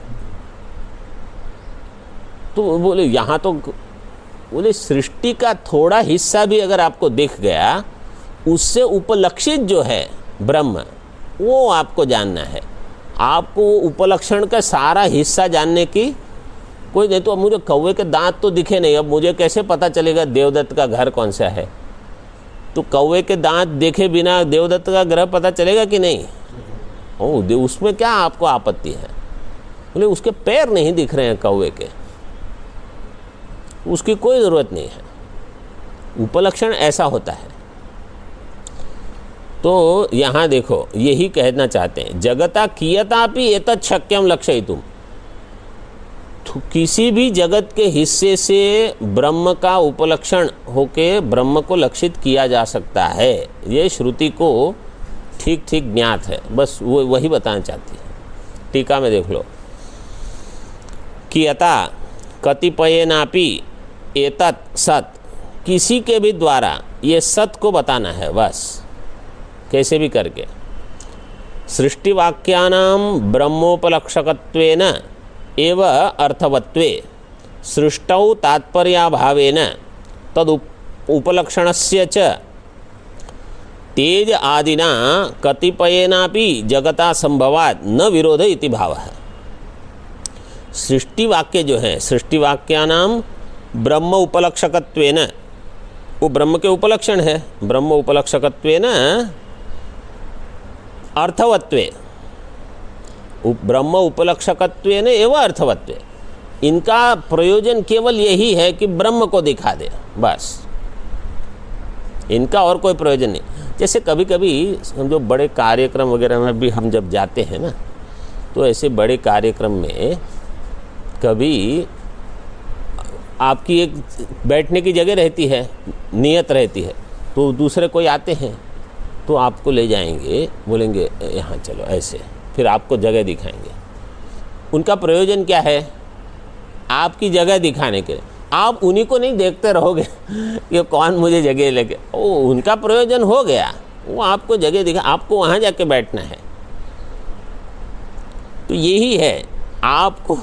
तो बोले यहाँ तो बोले सृष्टि का थोड़ा हिस्सा भी अगर आपको दिख गया, उससे उपलक्षित जो है ब्रह्म, वो आपको जानना है। आपको उपलक्षण का सारा हिस्सा जानने की कोई नहीं। तो अब मुझे कौवे के दांत तो दिखे नहीं, अब मुझे कैसे पता चलेगा देवदत्त का घर कौन सा है? तो कौवे के दांत देखे बिना देवदत्त का ग्रह पता चलेगा कि नहीं? उसमें क्या आपको आपत्ति है? बोले उसके पैर नहीं दिख रहे हैं कौवे के, उसकी कोई ज़रूरत नहीं है। उपलक्षण ऐसा होता है। तो यहाँ देखो यही कहना चाहते हैं, जगता कियतापि एतत् शक्यम लक्षयितुम। किसी भी जगत के हिस्से से ब्रह्म का उपलक्षण होके ब्रह्म को लक्षित किया जा सकता है। ये श्रुति को ठीक ठीक ज्ञात है, बस वो वही बताना चाहती है। टीका में देख लो, कियता कतिपयेनापि एतत् सत् किसी के भी द्वारा ये सत को बताना है बस, कैसे भी करके। सृष्टिवाक्यानां ब्रह्मोपलक्षकत्वेन एव अर्थवत्वे सृष्टौ तात्पर्याभावेन तद उपलक्षणस्य च तेज आदिना कतिपयेनापि जगता संभवात् न विरोध इति भावः। सृष्टि वाक्य जो है, सृष्टि वाक्यानाम ब्रह्म उपलक्षकत्वेन, वो ब्रह्म के उपलक्षण है, ब्रह्म उपलक्षकत्वेन अर्थवत्वे, ब्रह्म उपलक्षकत्वेन एवं अर्थवत्वे, इनका प्रयोजन केवल यही है कि ब्रह्म को दिखा दे बस, इनका और कोई प्रयोजन नहीं। जैसे कभी कभी समझो बड़े कार्यक्रम वगैरह में भी हम जब जाते हैं ना, तो ऐसे बड़े कार्यक्रम में कभी आपकी एक बैठने की जगह रहती है, नियत रहती है, तो दूसरे कोई आते हैं तो आपको ले जाएंगे, बोलेंगे यहाँ चलो ऐसे, फिर आपको जगह दिखाएंगे। उनका प्रयोजन क्या है? आपकी जगह दिखाने के लिए। आप उन्हीं को नहीं देखते रहोगे कि कौन मुझे जगह लेके, ओ उनका प्रयोजन हो गया, वो आपको जगह दिखा, आपको वहाँ जाके बैठना है। तो यही है, आपको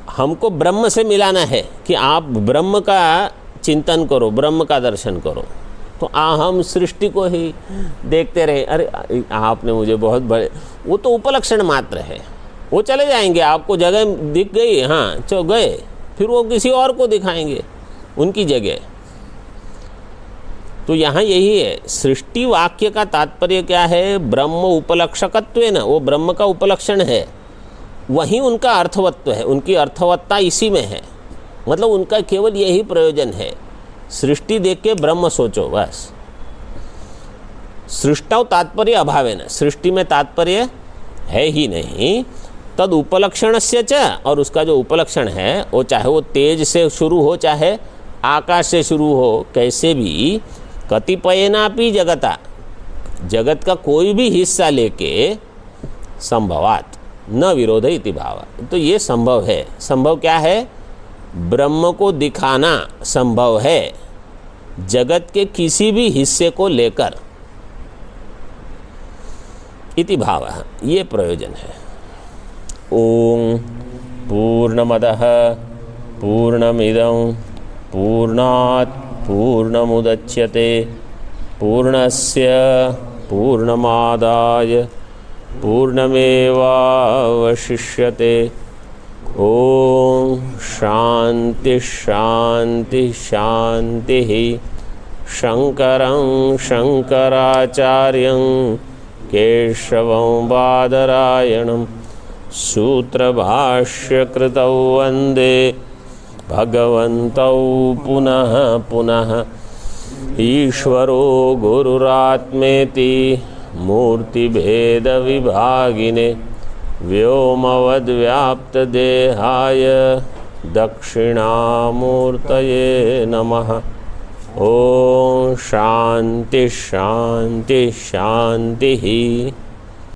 हमको ब्रह्म से मिलाना है कि आप ब्रह्म का चिंतन करो, ब्रह्म का दर्शन करो। तो हम सृष्टि को ही देखते रहे, अरे आपने मुझे बहुत बड़े, वो तो उपलक्षण मात्र है, वो चले जाएंगे, आपको जगह दिख गई, हाँ चलो गए, फिर वो किसी और को दिखाएंगे उनकी जगह। तो यहाँ यही है, सृष्टि वाक्य का तात्पर्य क्या है? ब्रह्म उपलक्षकत्वेन, वो ब्रह्म का उपलक्षण है, वहीं उनका अर्थवत्व है, उनकी अर्थवत्ता इसी में है। मतलब उनका केवल यही प्रयोजन है, सृष्टि देख के ब्रह्म सोचो बस। सृष्टौ तात्पर्य अभावेन, सृष्टि में तात्पर्य है ही नहीं। तद उपलक्षणस्य च, और उसका जो उपलक्षण है वो चाहे वो तेज से शुरू हो चाहे आकाश से शुरू हो, कैसे भी कतिपयेनापि जगता, जगत का कोई भी हिस्सा लेके संभवात न विरोध इति भाव। तो ये संभव है। संभव क्या है? ब्रह्म को दिखाना संभव है जगत के किसी भी हिस्से को लेकर, इति भाव, ये प्रयोजन है। ओम पूर्णमदः पूर्णमिदं पूर्णात् पूर्णमुदच्यते पूर्णस्य पूर्णमादाय पूर्णमेवावशिष्यते। ओम शांति शांति शांति। शंकरं शंकराचार्यं केशवं बादरायणं सूत्रभाष्यकृतौ वन्दे भगवन्तौ पुनः पुनः। ईश्वरो गुरुरात्मेति मूर्तिभेदविभागिने व्योमवद्व्याप्तदेहाय दक्षिणामूर्तये नमः। ओम शांति शांति शांति।